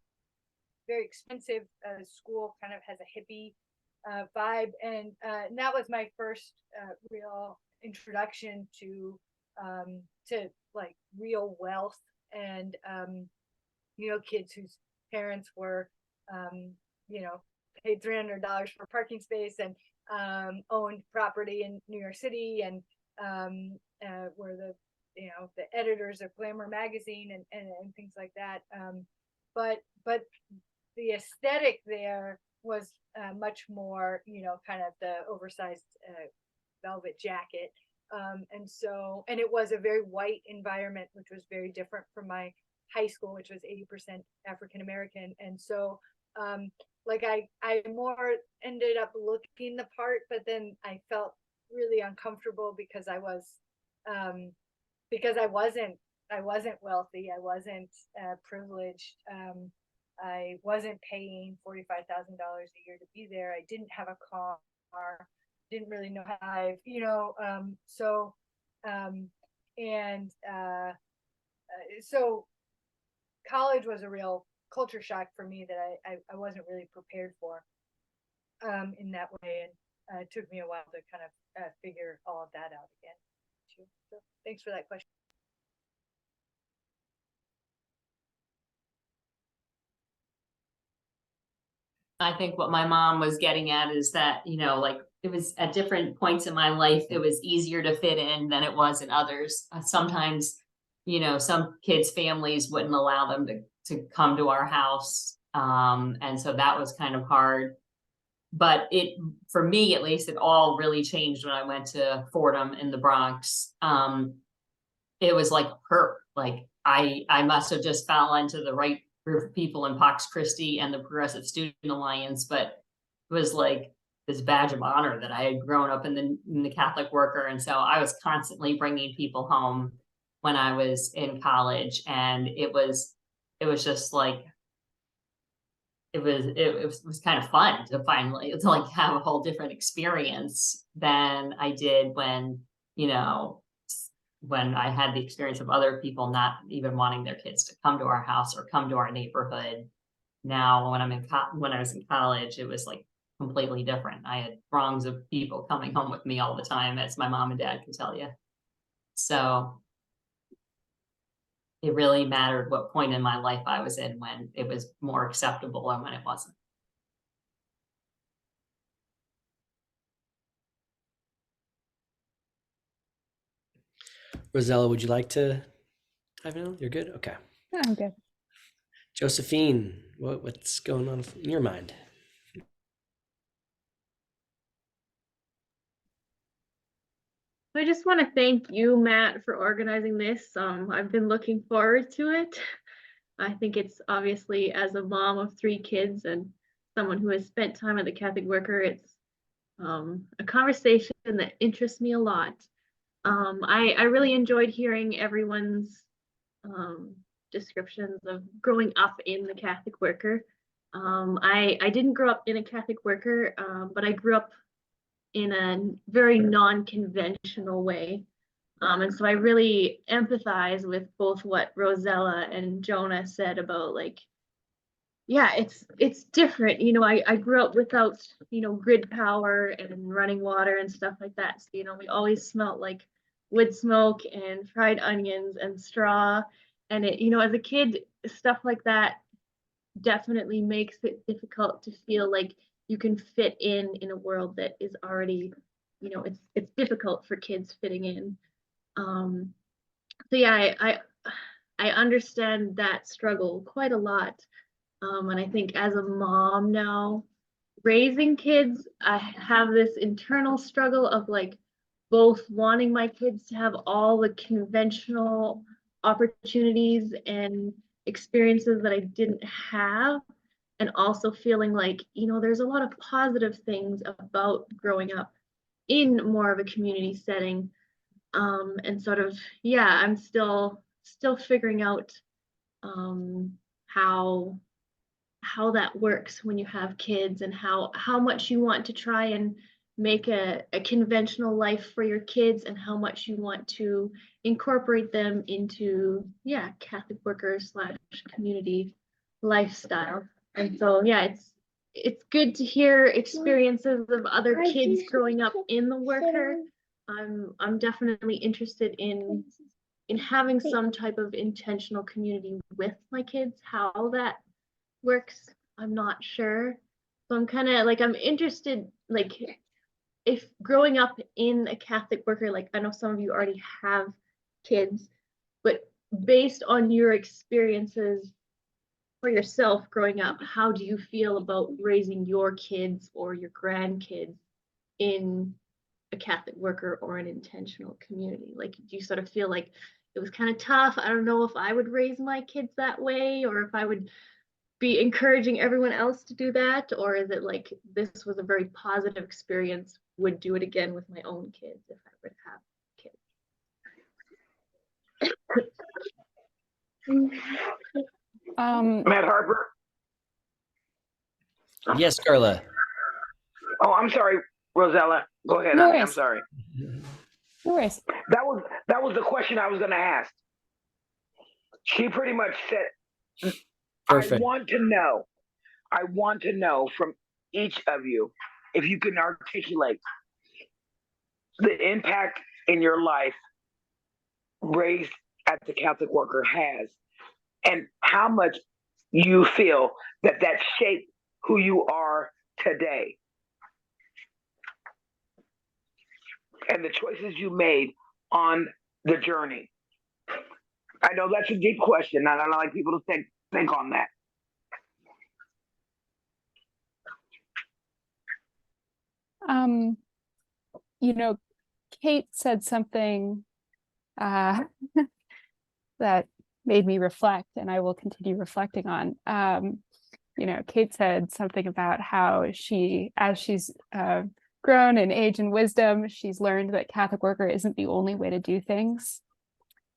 very expensive school, kind of has a hippie vibe, and that was my first real introduction to like real wealth and kids whose parents were paid $300 for a parking space and owned property in New York City and were the editors of Glamour magazine and things like that. But the aesthetic there was much more, kind of the oversized velvet jacket. And it was a very white environment, which was very different from my high school, which was 80% African American. And so like I more ended up looking the part, but then I felt really uncomfortable because I wasn't wealthy. I wasn't privileged. I wasn't paying $45,000 a year to be there. I didn't have a car, didn't really know how so college was a real culture shock for me that I wasn't really prepared for in that way. And it took me a while to kind of figure all of that out again too. So thanks for that question. I think what my mom was getting at is that, like it was at different points in my life, it was easier to fit in than it was in others. Sometimes, some kids' families wouldn't allow them to come to our house. And so that was kind of hard. But for me, at least, it all really changed when I went to Fordham in the Bronx. It was like her, like I must have just fell into the right group of people in Pax Christi and the Progressive Student Alliance, but it was like this badge of honor that I had grown up in the Catholic Worker. And so I was constantly bringing people home when I was in college. And it was just like, it was kind of fun to finally like have a whole different experience than I did when I had the experience of other people not even wanting their kids to come to our house or come to our neighborhood. Now, when I was in college, it was like completely different. I had throngs of people coming home with me all the time, as my mom and dad can tell you. So it really mattered what point in my life I was in, when it was more acceptable and when it wasn't. Rosella, would you like to dive in? You're good? Okay. I'm good. Josephine, what's going on in your mind? I just want to thank you, Matt, for organizing this. I've been looking forward to it. I think it's obviously, as a mom of 3 kids and someone who has spent time at the Catholic Worker, it's a conversation that interests me a lot. I really enjoyed hearing everyone's descriptions of growing up in the Catholic Worker. I didn't grow up in a Catholic Worker, but I grew up in a very non-conventional way. And so I really empathize with both what Rosella and Jonah said about, like, yeah, it's different. I grew up without, grid power and running water and stuff like that. So, we always smelled like wood smoke and fried onions and straw. And it, as a kid, stuff like that definitely makes it difficult to feel like you can fit in a world that is already, it's difficult for kids fitting in. So yeah, I understand that struggle quite a lot. And I think as a mom now, raising kids, I have this internal struggle of like both wanting my kids to have all the conventional opportunities and experiences that I didn't have, and also feeling like, you know, there's a lot of positive things about growing up in more of a community setting. And sort of, yeah, I'm still figuring out how that works when you have kids, and how much you want to try and make a conventional life for your kids, and how much you want to incorporate them into, yeah, Catholic worker / community lifestyle. And so, yeah, it's good to hear experiences of other kids growing up in the worker. I'm definitely interested in having some type of intentional community with my kids. How that works, I'm not sure. So I'm kind of like, I'm interested, like, if growing up in a Catholic worker, like I know some of you already have kids, but based on your experiences for yourself growing up, how do you feel about raising your kids or your grandkids in a Catholic worker or an intentional community? Like, do you sort of feel like it was kind of tough? I don't know if I would raise my kids that way, or if I would be encouraging everyone else to do that, or is it like this was a very positive experience, would do it again with my own kids if I would have kids? Matt Harper. Yes, Carla. Oh, I'm sorry, Rosella. Go ahead. No I'm worries. sorry. No worries. That was the question I was going to ask. She pretty much said, Perfect. I want to know from each of you if you can articulate the impact in your life raised at the Catholic worker has, and how much you feel that shaped who you are today, and the choices you made on the journey. I know that's a deep question, and I like people to think on that. You know, Kate said something that made me reflect, and I will continue reflecting on. You know, Kate said something about how she, as she's grown in age and wisdom, she's learned that Catholic worker isn't the only way to do things.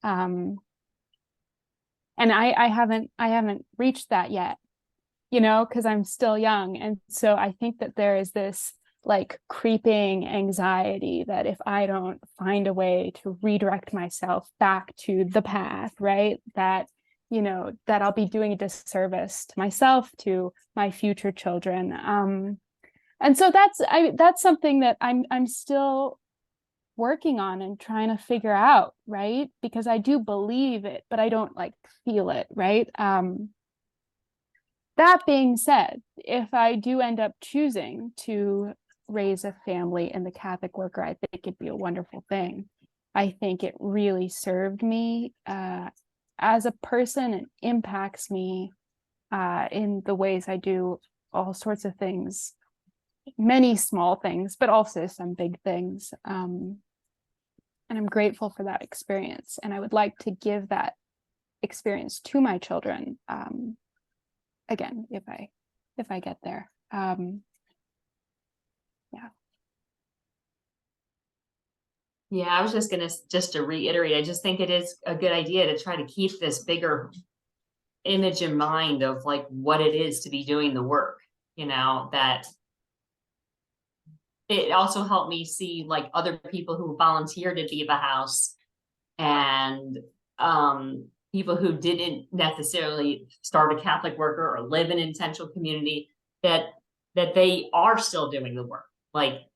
And I haven't reached that yet, you know, because I'm still young. And so I think that there is this like creeping anxiety that if I don't find a way to redirect myself back to the path, right, that, you know, that I'll be doing a disservice to myself, to my future children. And so that's something that I'm still working on and trying to figure out, right? Because I do believe it, but I don't like feel it, right? That being said, if I do end up choosing to raise a family in the Catholic worker, I think it'd be a wonderful thing. I think it really served me as a person. It impacts me in the ways I do all sorts of things, many small things, but also some big things. And I'm grateful for that experience. And I would like to give that experience to my children again, if I get there. Yeah, I was just gonna, just to reiterate, I just think it is a good idea to try to keep this bigger image in mind of like what it is to be doing the work, you know, that it also helped me see like other people who volunteered at Viva House and people who didn't necessarily start a Catholic worker or live in an intentional community, that they are still doing the work. Like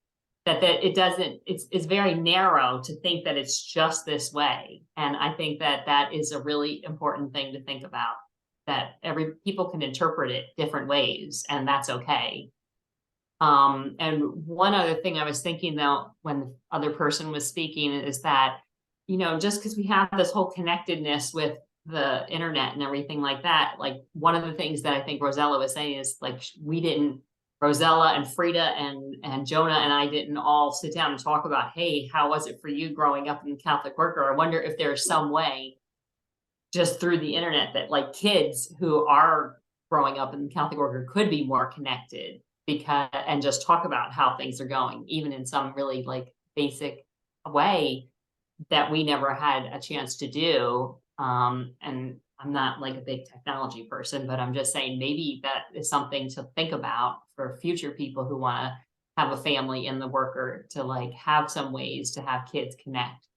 that it doesn't, it's very narrow to think that it's just this way. And I think that is a really important thing to think about, that people can interpret it different ways, and that's okay. And one other thing I was thinking though, when the other person was speaking, is that, you know, just because we have this whole connectedness with the internet and everything like that, like one of the things that I think Rosella was saying is like, we didn't Rosella and Frida and Jonah and I didn't all sit down and talk about, hey, how was it for you growing up in Catholic worker? I wonder if there's some way just through the internet that like kids who are growing up in Catholic worker could be more connected and just talk about how things are going, even in some really like basic way that we never had a chance to do. And I'm not like a big technology person, but I'm just saying maybe that is something to think about for future people who want to have a family in the worker, to like have some ways to have kids connect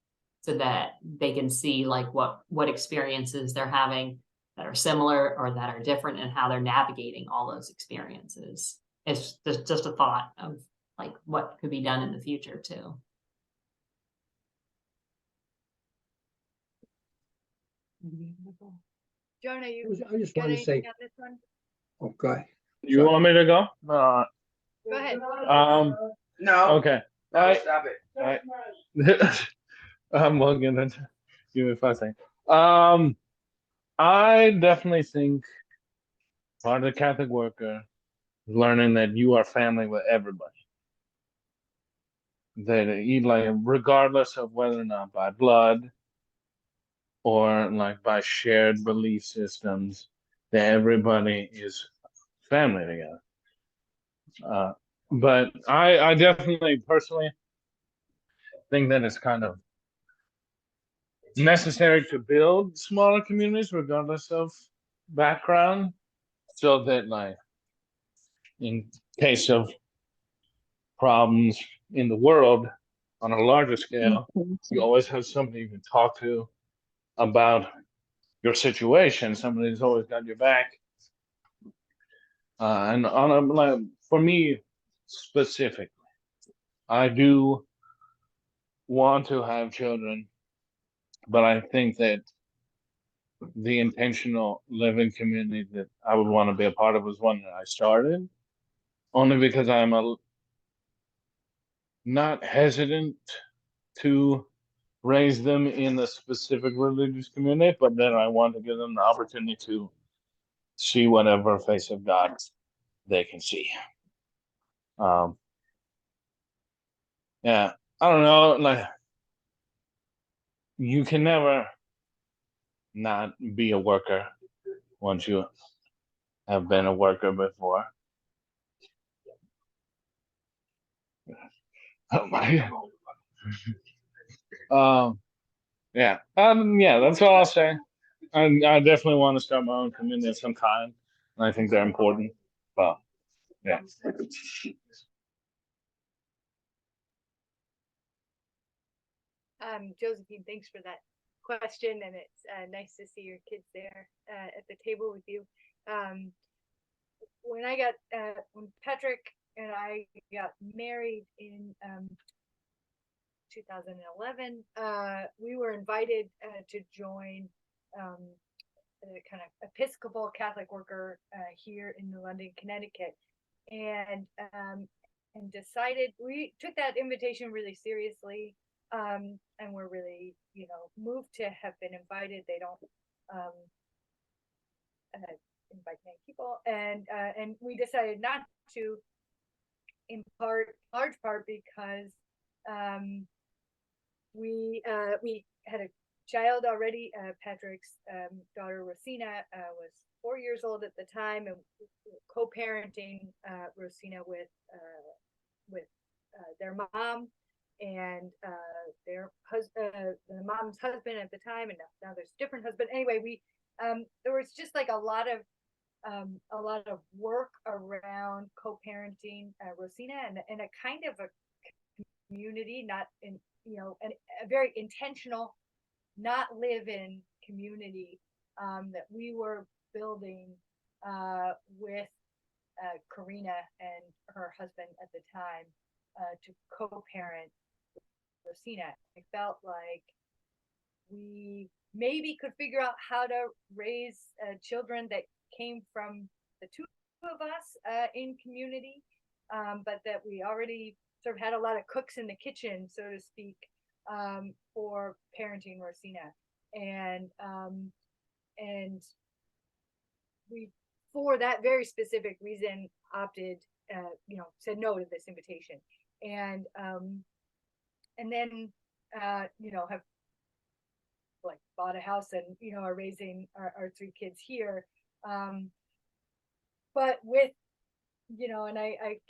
so that they can see like what experiences they're having that are similar or that are different, and how they're navigating all those experiences. It's just a thought of like what could be done in the future too. Jonah, you I just got want to say, anything on this one? oh, God. You want me to go? Go ahead. No, Okay. no, stop it. I'm looking at. Give me 5 seconds. I definitely think part of the Catholic worker is learning that you are family with everybody. That you like, regardless of whether or not by blood or like by shared belief systems, that everybody is family together. But I definitely personally think that it's kind of necessary to build smaller communities regardless of background, so that like in case of problems in the world on a larger scale, you always have somebody you can talk to about your situation. Somebody's always got your back. And on a, like, for me specifically, I do want to have children, but I think that the intentional living community that I would want to be a part of was one that I started, only because I'm not hesitant to raise them in a specific religious community, but then I want to give them the opportunity to see whatever face of God they can see. Yeah, I don't know, like you can never not be a worker once you have been a worker before. Oh my. Yeah, that's all I'll say. I definitely want to start my own community of some kind, and I think they're important. But yeah. Josephine, thanks for that question, and it's nice to see your kids there at the table with you. When Patrick and I got married in 2011, we were invited to join a kind of Episcopal Catholic worker here in New London, Connecticut, and decided, we took that invitation really seriously, and we're really, moved to have been invited. They don't invite many people, and we decided not to, in large part because we had a child already. Patrick's daughter Rosina was 4 years old at the time, and co-parenting Rosina with their mom and their husband, the mom's husband at the time, and now there's a different husband. Anyway, we there was just like a lot of work around co-parenting Rosina, and a kind of a community, not in a very intentional, not live in community that we were building with Karina and her husband at the time to co-parent Rosina. I felt like we maybe could figure out how to raise children that came from the two of us in community, but that we already sort of had a lot of cooks in the kitchen, so to speak, for parenting Rosina, and we, for that very specific reason, opted said no to this invitation. And then, have like bought a house and, are raising our 3 kids here. But with, and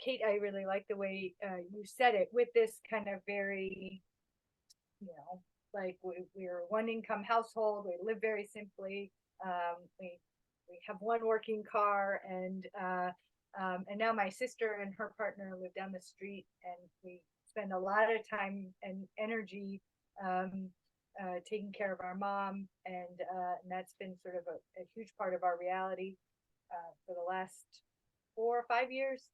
Kate, I really like the way you said it, with this kind of very, like we're a 1-income household. We live very simply. We have 1 working car, and now my sister and her partner live down the street, and we spend a lot of time and energy taking care of our mom, and that's been sort of a huge part of our reality for the last 4 or 5 years.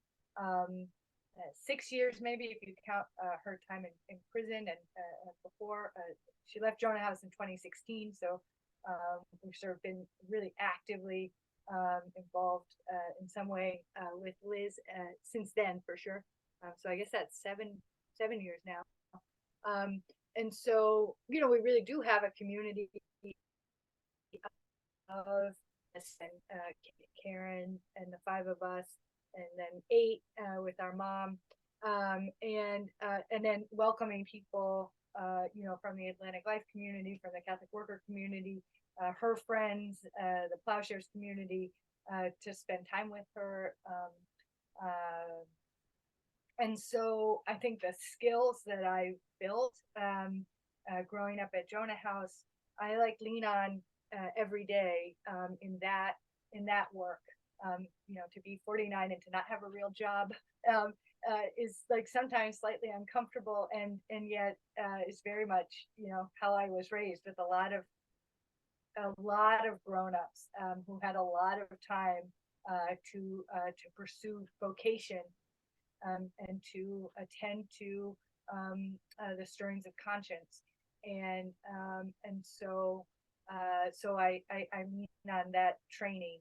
6 years maybe if you count her time in prison, and before she left Jonah House in 2016, so we've sort of been really actively involved in some way with Liz since then, for sure. So I guess that's seven years now. And so, we really do have a community of us, and Karen and the 5 of us, and then 8 with our mom, and then welcoming people, from the Atlantic Life community, from the Catholic Worker community, her friends, the Plowshares community, to spend time with her. And so I think the skills that I built growing up at Jonah House, I lean on every day in that work. To be 49 and to not have a real job is sometimes slightly uncomfortable, and yet is very much how I was raised, with a lot of grown-ups who had a lot of time to pursue vocation, and to attend to the stirrings of conscience, and so I lean on that training.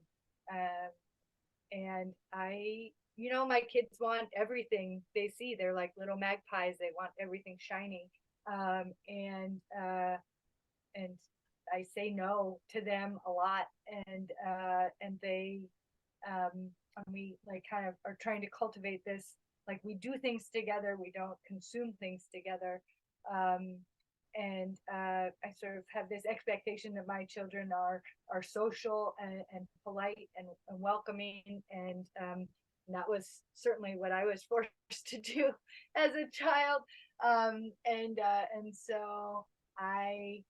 And my kids want everything they see. They're like little magpies. They want everything shiny. And I say no to them a lot. And they, we kind of are trying to cultivate this, we do things together. We don't consume things together. And I sort of have this expectation that my children are social and polite and welcoming, and that was certainly what I was forced to do as a child. And so I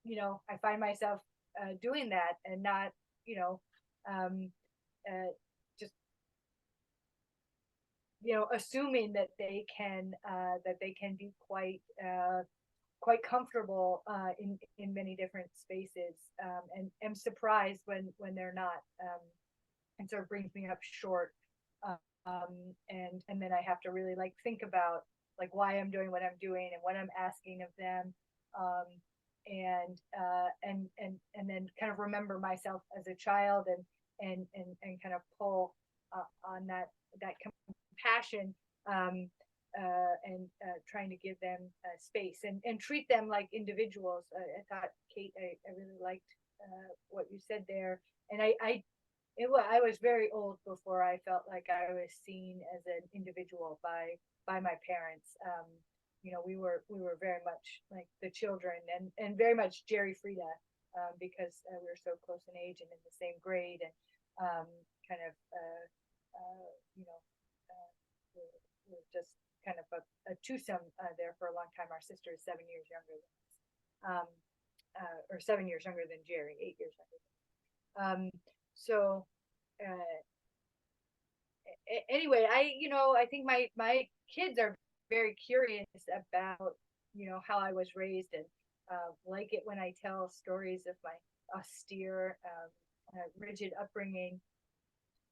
find myself doing that, and not just assuming that they can be quite comfortable in many different spaces, and am surprised when they're not, and sort of brings me up short, and then I have to really think about why I'm doing what I'm doing and what I'm asking of them, and then kind of remember myself as a child, and kind of pull on that compassion, and trying to give them space, and treat them like individuals. I thought, Kate, I really liked what you said there, and I was very old before I felt like I was seen as an individual by my parents. We were very much like the children, and very much Jerry Frida, because we were so close in age and in the same grade, and kind of we're just kind of a twosome there for a long time. Our sister is 7 years younger than us, or 7 years younger than Jerry, 8 years younger. So anyway, I think my kids are very curious about how I was raised, and like it when I tell stories of my austere, rigid upbringing,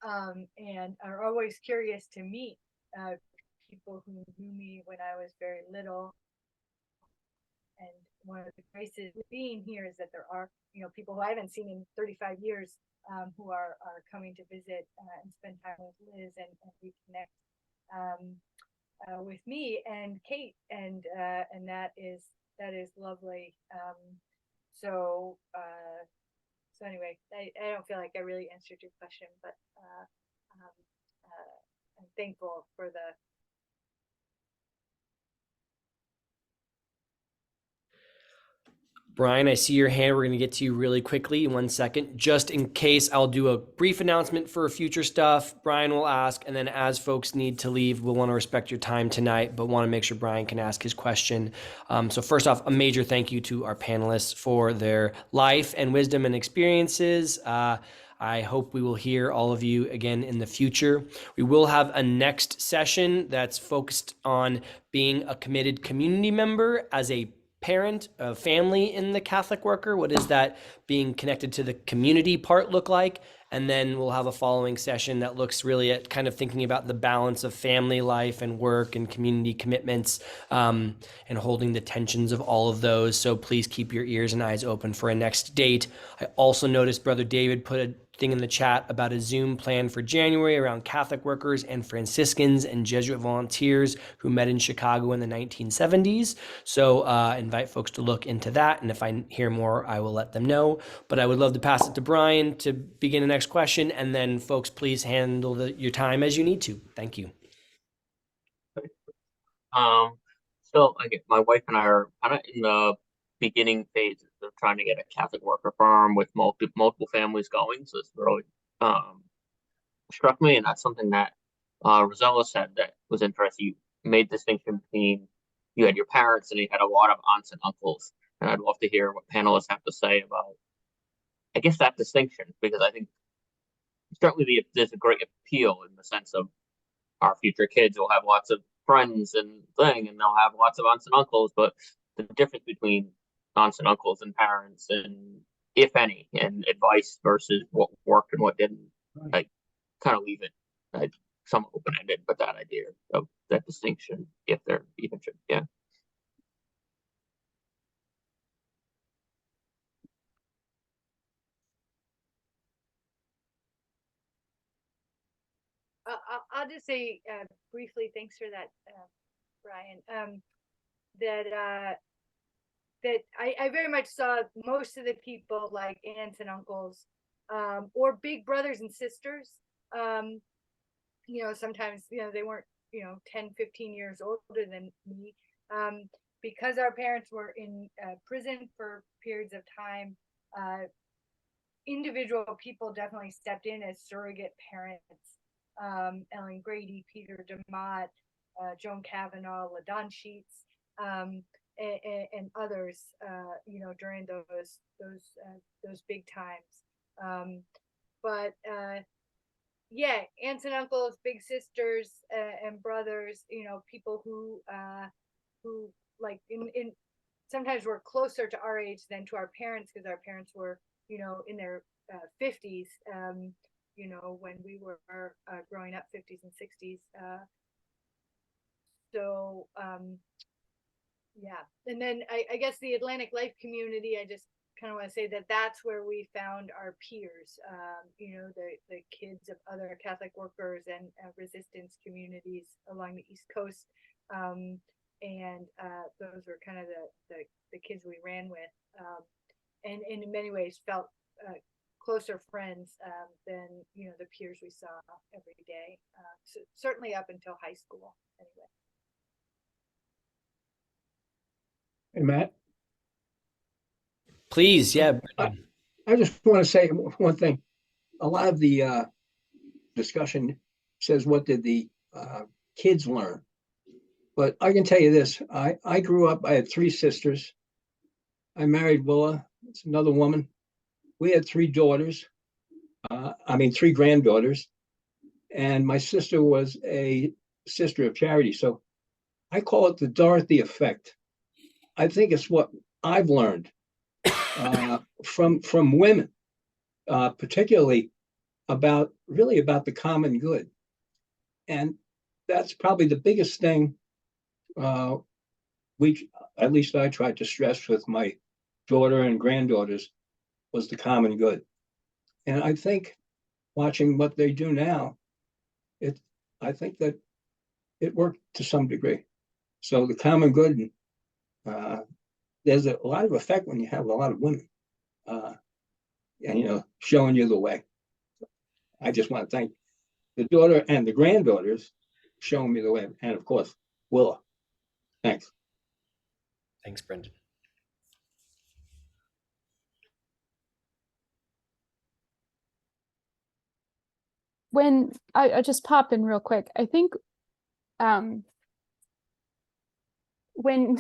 and are always curious to meet people who knew me when I was very little. And one of the graces of being here is that there are, people who I haven't seen in 35 years, who are coming to visit and spend time with Liz, and reconnect with me and Kate, and that is lovely. So anyway, I don't feel like I really answered your question, but I'm thankful for the. Brian, I see your hand. We're going to get to you really quickly in 1 second. Just in case, I'll do a brief announcement for future stuff. Brian will ask, and then as folks need to leave, we'll want to respect your time tonight, but want to make sure Brian can ask his question. So first off, a major thank you to our panelists for their life and wisdom and experiences. I hope we will hear all of you again in the future. We will have a next session that's focused on being a committed community member as a parent, a family in the Catholic worker. What does that being connected to the community part look like? And then we'll have a following session that looks really at kind of thinking about the balance of family life and work and community commitments, and holding the tensions of all of those. So please keep your ears and eyes open for a next date. I also noticed Brother David put a thing in the chat about a Zoom plan for January around Catholic workers and Franciscans and Jesuit volunteers who met in Chicago in the 1970s. So invite folks to look into that. And if I hear more, I will let them know. But I would love to pass it to Brian to begin the next question. And then folks, please handle your time as you need to. Thank you. So again, my wife and I are kind of in the beginning phases of trying to get a Catholic worker firm with multiple families going. So it's really struck me, and that's something that Rosella said that was interesting. You made distinction between you had your parents and you had a lot of aunts and uncles, and I'd love to hear what panelists have to say about, I guess, that distinction, because I think certainly there's a great appeal in the sense of our future kids will have lots of friends and they'll have lots of aunts and uncles, but the difference between aunts and uncles and parents, and if any, and advice versus what worked and what didn't, I kind of leave it somewhat open-ended, but that idea of that distinction, if there even should, yeah. I'll just say briefly, thanks for that, Brian. That I very much saw most of the people like aunts and uncles, or big brothers and sisters. Sometimes, they weren't, 10, 15 years older than me. Because our parents were in prison for periods of time, individual people definitely stepped in as surrogate parents. Ellen Grady, Peter DeMott, Joan Kavanaugh, LaDon Sheets, and others, during those big times. Yeah, aunts and uncles, big sisters, and brothers, people who like in sometimes were closer to our age than to our parents, because our parents were, in their 50s, when we were growing up, 50s and 60s. Yeah, and then I guess the Atlantic Life community, I just kind of want to say that that's where we found our peers, the kids of other Catholic workers and resistance communities along the East Coast. And those were kind of the kids we ran with, and in many ways felt closer friends than the peers we saw every day. So certainly up until high school, anyway. Hey, Matt. Please, yeah. I just want to say one thing. A lot of the discussion says, what did the kids learn? But I can tell you this. I grew up, I had 3 sisters. I married Willa. It's another woman. We had 3 daughters. 3 granddaughters. And my sister was a sister of charity. So I call it the Dorothy effect. I think it's what I've learned from women, particularly about the common good. And that's probably the biggest thing at least I tried to stress with my daughter and granddaughters, was the common good. And I think watching what they do now, I think that it worked to some degree. So the common good, there's a lot of effect when you have a lot of women, and showing you the way. I just want to thank the daughter and the granddaughters showing me the way, and of course, Willa. Thanks. Thanks, Brendan. When I just pop in real quick, I think when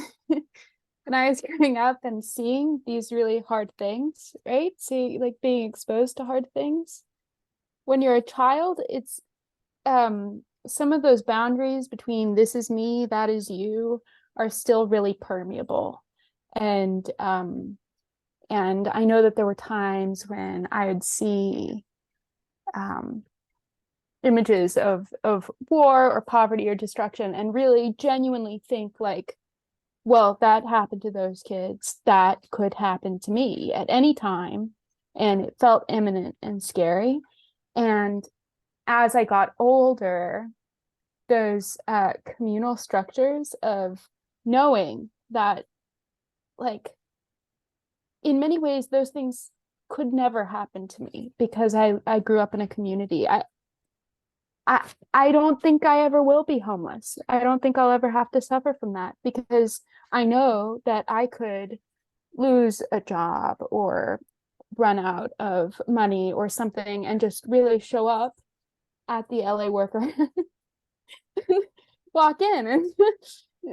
when I was growing up and seeing these really hard things, right? See, like being exposed to hard things. When you're a child, it's some of those boundaries between this is me, that is you, are still really permeable. And I know that there were times when I would see images of war or poverty or destruction and really genuinely think like, well, that happened to those kids, that could happen to me at any time, and it felt imminent and scary. And as I got older, those communal structures of knowing that, like, in many ways those things could never happen to me because I grew up in a community. I don't think I ever will be homeless. I don't think I'll ever have to suffer from that because I know that I could lose a job or run out of money or something and just really show up at the LA Worker, walk in and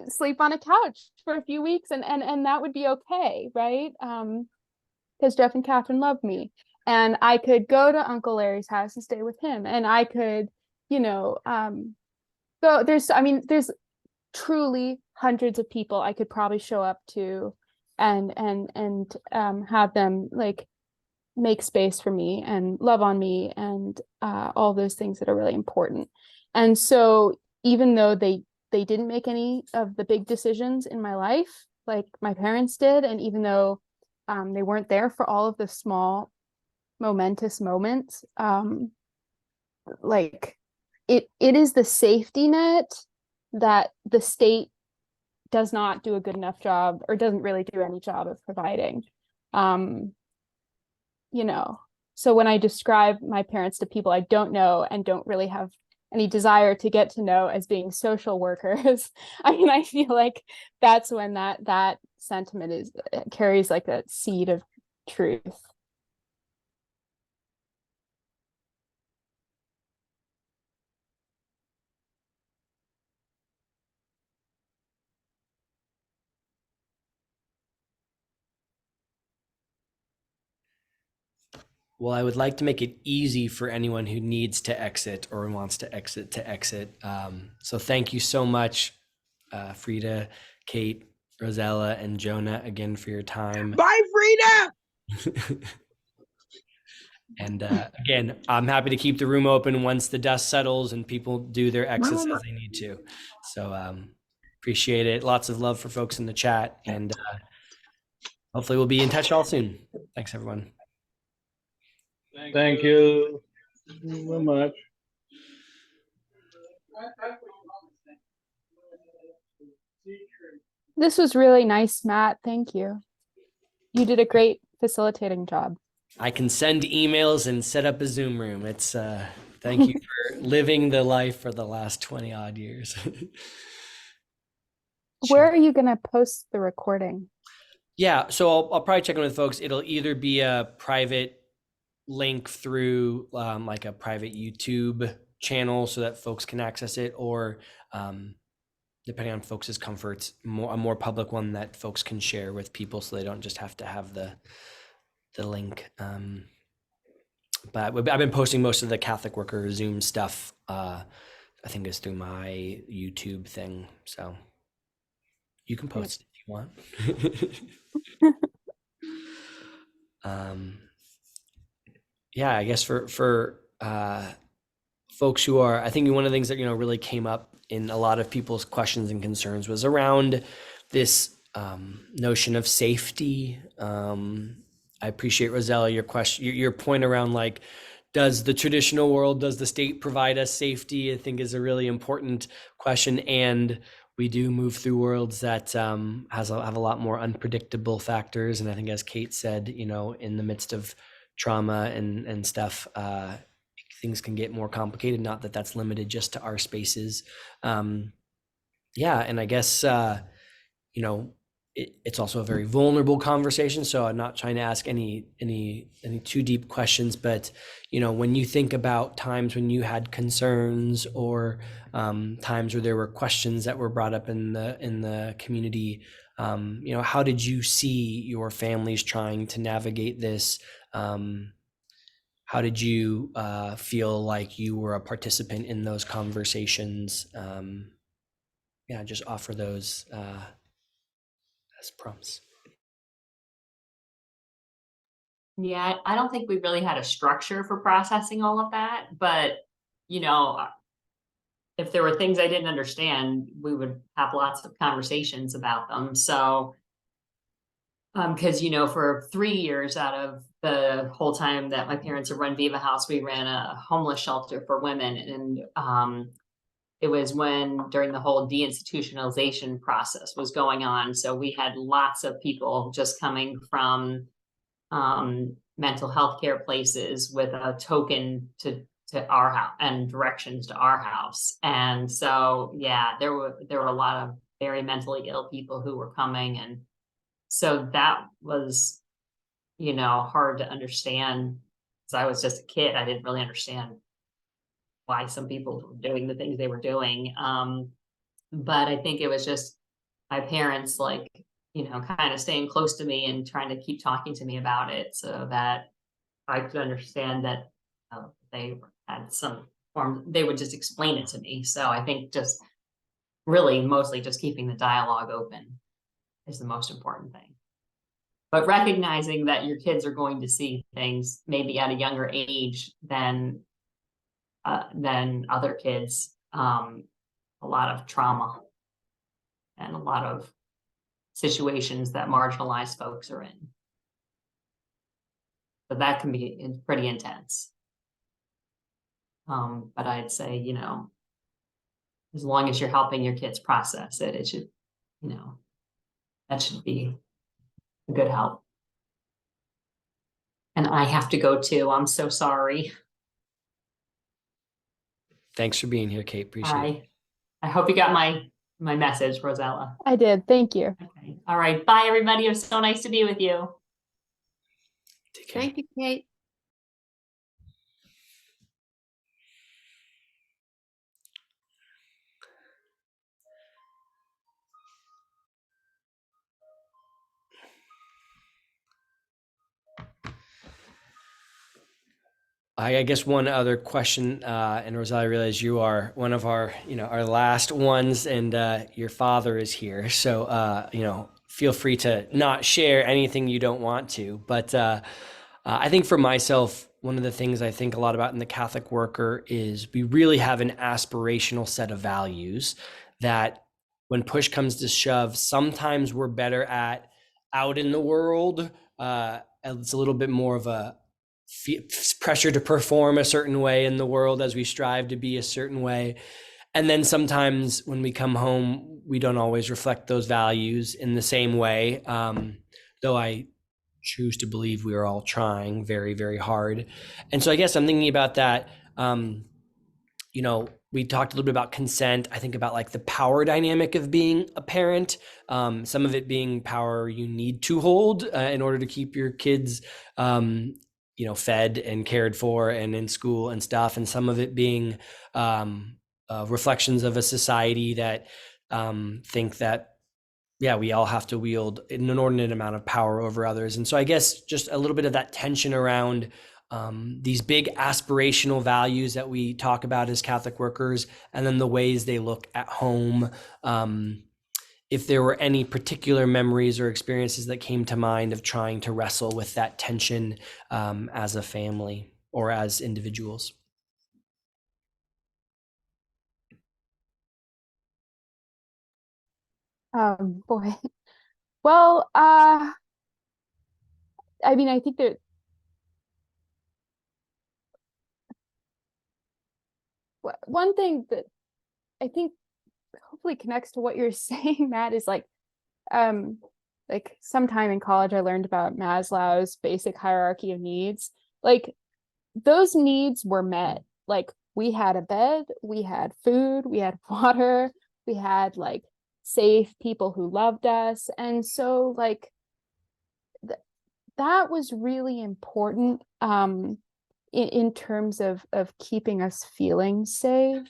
sleep on a couch for a few weeks and that would be okay, right? Because Jeff and Catherine love me. And I could go to Uncle Larry's house and stay with him. And I could, go, there's truly hundreds of people I could probably show up to and have them like make space for me and love on me and all those things that are really important. And so even though they didn't make any of the big decisions in my life, like my parents did, and even though they weren't there for all of the small momentous moments, like it is the safety net that the state does not do a good enough job or doesn't really do any job of providing. So when I describe my parents to people I don't know and don't really have any desire to get to know as being social workers, I feel like that's when that sentiment carries like a seed of truth. Well, I would like to make it easy for anyone who needs to exit or wants to exit. So thank you so much, Frida, Kate, Rosella, and Jonah, again for your time. Bye, Frida. And again, I'm happy to keep the room open once the dust settles and people do their exits as they need to. So appreciate it. Lots of love for folks in the chat, and hopefully we'll be in touch all soon. Thanks, everyone. Thank you so much. This was really nice, Matt. Thank you. You did a great facilitating job. I can send emails and set up a Zoom room. It's thank you for living the life for the last 20 odd years. Where are you going to post the recording? Yeah, so I'll probably check in with folks. It'll either be a private link through like a private YouTube channel so that folks can access it, or depending on folks' comforts, a more public one that folks can share with people so they don't just have to have the link. But I've been posting most of the Catholic Worker Zoom stuff, I think is through my YouTube thing. So you can post it if you want. Yeah, I guess for folks who are, I think one of the things that, really came up in a lot of people's questions and concerns was around this notion of safety. I appreciate, Rosella, your question, your point around like, does the traditional world, does the state provide us safety? I think is a really important question. And we do move through worlds that have a lot more unpredictable factors. And I think, as Kate said, in the midst of trauma and stuff, things can get more complicated. Not that that's limited just to our spaces. Yeah, and I guess you know, it's also a very vulnerable conversation. So I'm not trying to ask any too deep questions, but you know, when you think about times when you had concerns or times where there were questions that were brought up in the community, you know, how did you see your families trying to navigate this? How did you feel like you were a participant in those conversations? Yeah, just offer those as prompts. Yeah, I don't think we really had a structure for processing all of that, but you know, if there were things I didn't understand, we would have lots of conversations about them. So, because you know, for 3 years out of the whole time that my parents had run Viva House, we ran a homeless shelter for women, and it was when during the whole deinstitutionalization process was going on. So we had lots of people just coming from mental health care places with a token to our house and directions to our house. And so, yeah, there were a lot of very mentally ill people who were coming. And so that was, you know, hard to understand because I was just a kid. I didn't really understand why some people were doing the things they were doing. But I think it was just my parents, like, you know, kind of staying close to me and trying to keep talking to me about it so that I could understand that they had some form, they would just explain it to me. So I think just really mostly just keeping the dialogue open is the most important thing. But recognizing that your kids are going to see things maybe at a younger age than other kids, a lot of trauma and a lot of situations that marginalized folks are in. But that can be pretty intense. But I'd say, you know, as long as you're helping your kids process it, it should, you know, that should be a good help. And I have to go too. I'm so sorry. Thanks for being here, Kate. Appreciate it. I hope you got my message, Rosella. I did. Thank you. Okay. All right. Bye, everybody. It was so nice to be with you. Take care. Thank you, Kate. I guess one other question, and Rosella, I realize you are one of our, you know, our last ones, and your father is here. So, you know, feel free to not share anything you don't want to. But I think for myself, one of the things I think a lot about in the Catholic Worker is we really have an aspirational set of values that when push comes to shove, sometimes we're better at out in the world. It's a little bit more of a pressure to perform a certain way in the world as we strive to be a certain way. And then sometimes when we come home, we don't always reflect those values in the same way. Though I choose to believe we are all trying very, very hard. And so I guess I'm thinking about that. You know, we talked a little bit about consent. I think about like the power dynamic of being a parent. Some of it being power you need to hold in order to keep your kids you know, fed and cared for and in school and stuff. And some of it being reflections of a society that think that, yeah, we all have to wield an inordinate amount of power over others. And so I guess just a little bit of that tension around these big aspirational values that we talk about as Catholic workers, and then the ways they look at home. If there were any particular memories or experiences that came to mind of trying to wrestle with that tension as a family or as individuals. Boy. Well, I mean, I think that one thing that I think hopefully connects to what you're saying, Matt, is like sometime in college I learned about Maslow's basic hierarchy of needs. Like those needs were met. Like we had a bed, we had food, we had water, we had like safe people who loved us. And so like that was really important in terms of keeping us feeling safe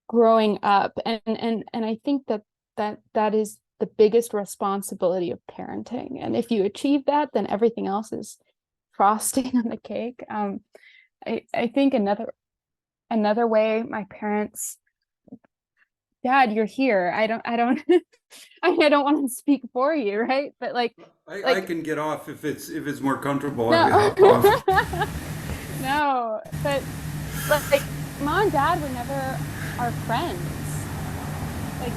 growing up. And I think that is the biggest responsibility of parenting. And if you achieve that, then everything else is frosting on the cake. I think another way my parents, Dad, you're here. I don't I don't want to speak for you, right? But like I can get off if it's more comfortable. no, I'll hop off. no, but like mom and dad were never our friends. Like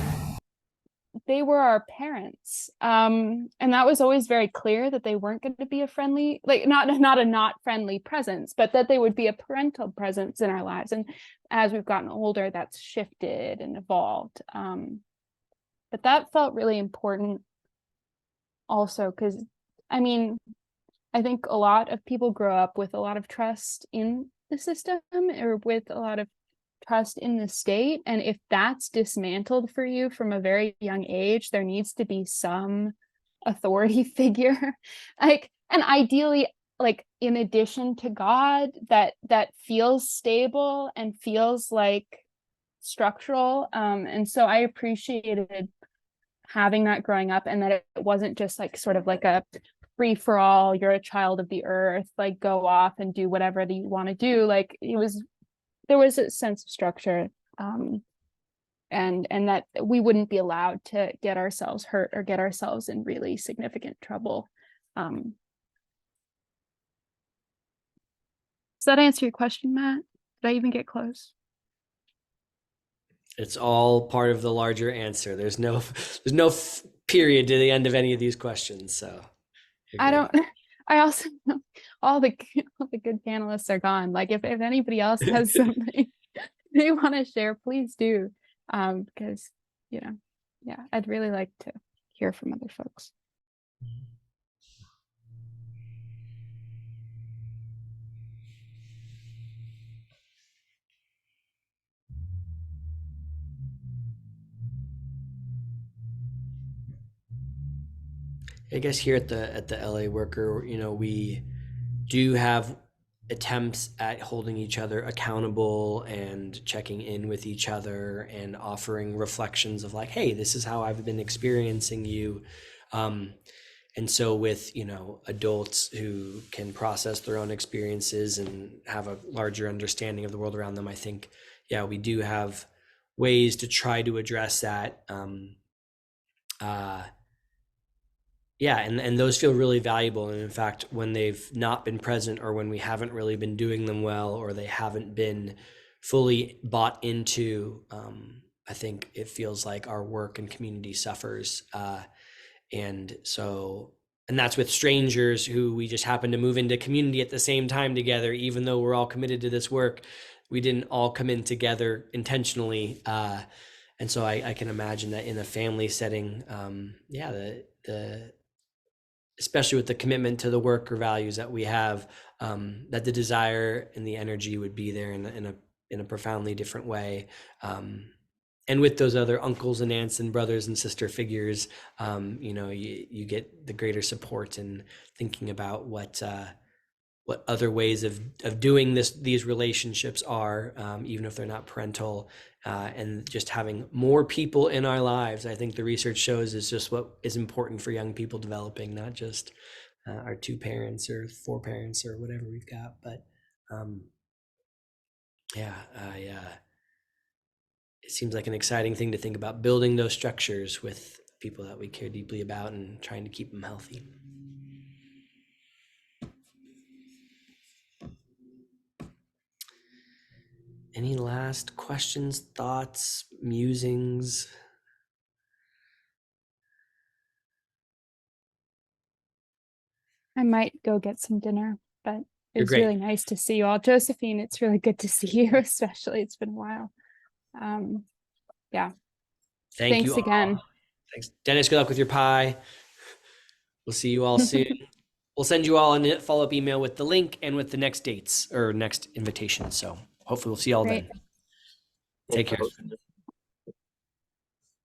they were our parents. And that was always very clear that they weren't going to be a friendly, like not a not friendly presence, but that they would be a parental presence in our lives. And as we've gotten older, that's shifted and evolved. But that felt really important also, because I mean, I think a lot of people grow up with a lot of trust in the system or with a lot of trust in the state. And if that's dismantled for you from a very young age, there needs to be some authority figure, like, and ideally, like in addition to God, that feels stable and feels like structural. And so I appreciated having that growing up, and that it wasn't just like sort of like a free for all, you're a child of the earth, like go off and do whatever that you want to do. Like there was a sense of structure, and that we wouldn't be allowed to get ourselves hurt or get ourselves in really significant trouble. Does that answer your question, Matt? Did I even get close? It's all part of the larger answer. There's no period to the end of any of these questions. So I also know all the good panelists are gone. Like if anybody else has something they want to share, please do. Because, yeah, I'd really like to hear from other folks. I guess here at the LA Worker, we do have attempts at holding each other accountable and checking in with each other and offering reflections of like, hey, this is how I've been experiencing you. And so with, adults who can process their own experiences and have a larger understanding of the world around them, I think, we do have ways to try to address that. And those feel really valuable. And in fact, when they've not been present or when we haven't really been doing them well, or they haven't been fully bought into, I think it feels like our work and community suffers. And that's with strangers who we just happen to move into community at the same time together, even though we're all committed to this work. We didn't all come in together intentionally. And so I can imagine that in a family setting, especially with the commitment to the work or values that we have, that the desire and the energy would be there in a profoundly different way. And with those other uncles and aunts and brothers and sister figures, you get the greater support in thinking about what other ways of doing these relationships are, even if they're not parental, and just having more people in our lives. I think the research shows is just what is important for young people developing, not just our 2 parents or 4 parents or whatever we've got. But it seems like an exciting thing to think about, building those structures with people that we care deeply about and trying to keep them healthy. Any last questions, thoughts, musings? I might go get some dinner, but it You're was great. really nice to see you all. Josephine, it's really good to see you, especially. It's been a while. Thanks Thanks again. Thanks, Dennis. Good luck with your pie. We'll see you all soon. we'll send you all a follow-up email with the link and with the next dates or next invitation. So hopefully we'll see you all Great. then. Take care. Hosting this.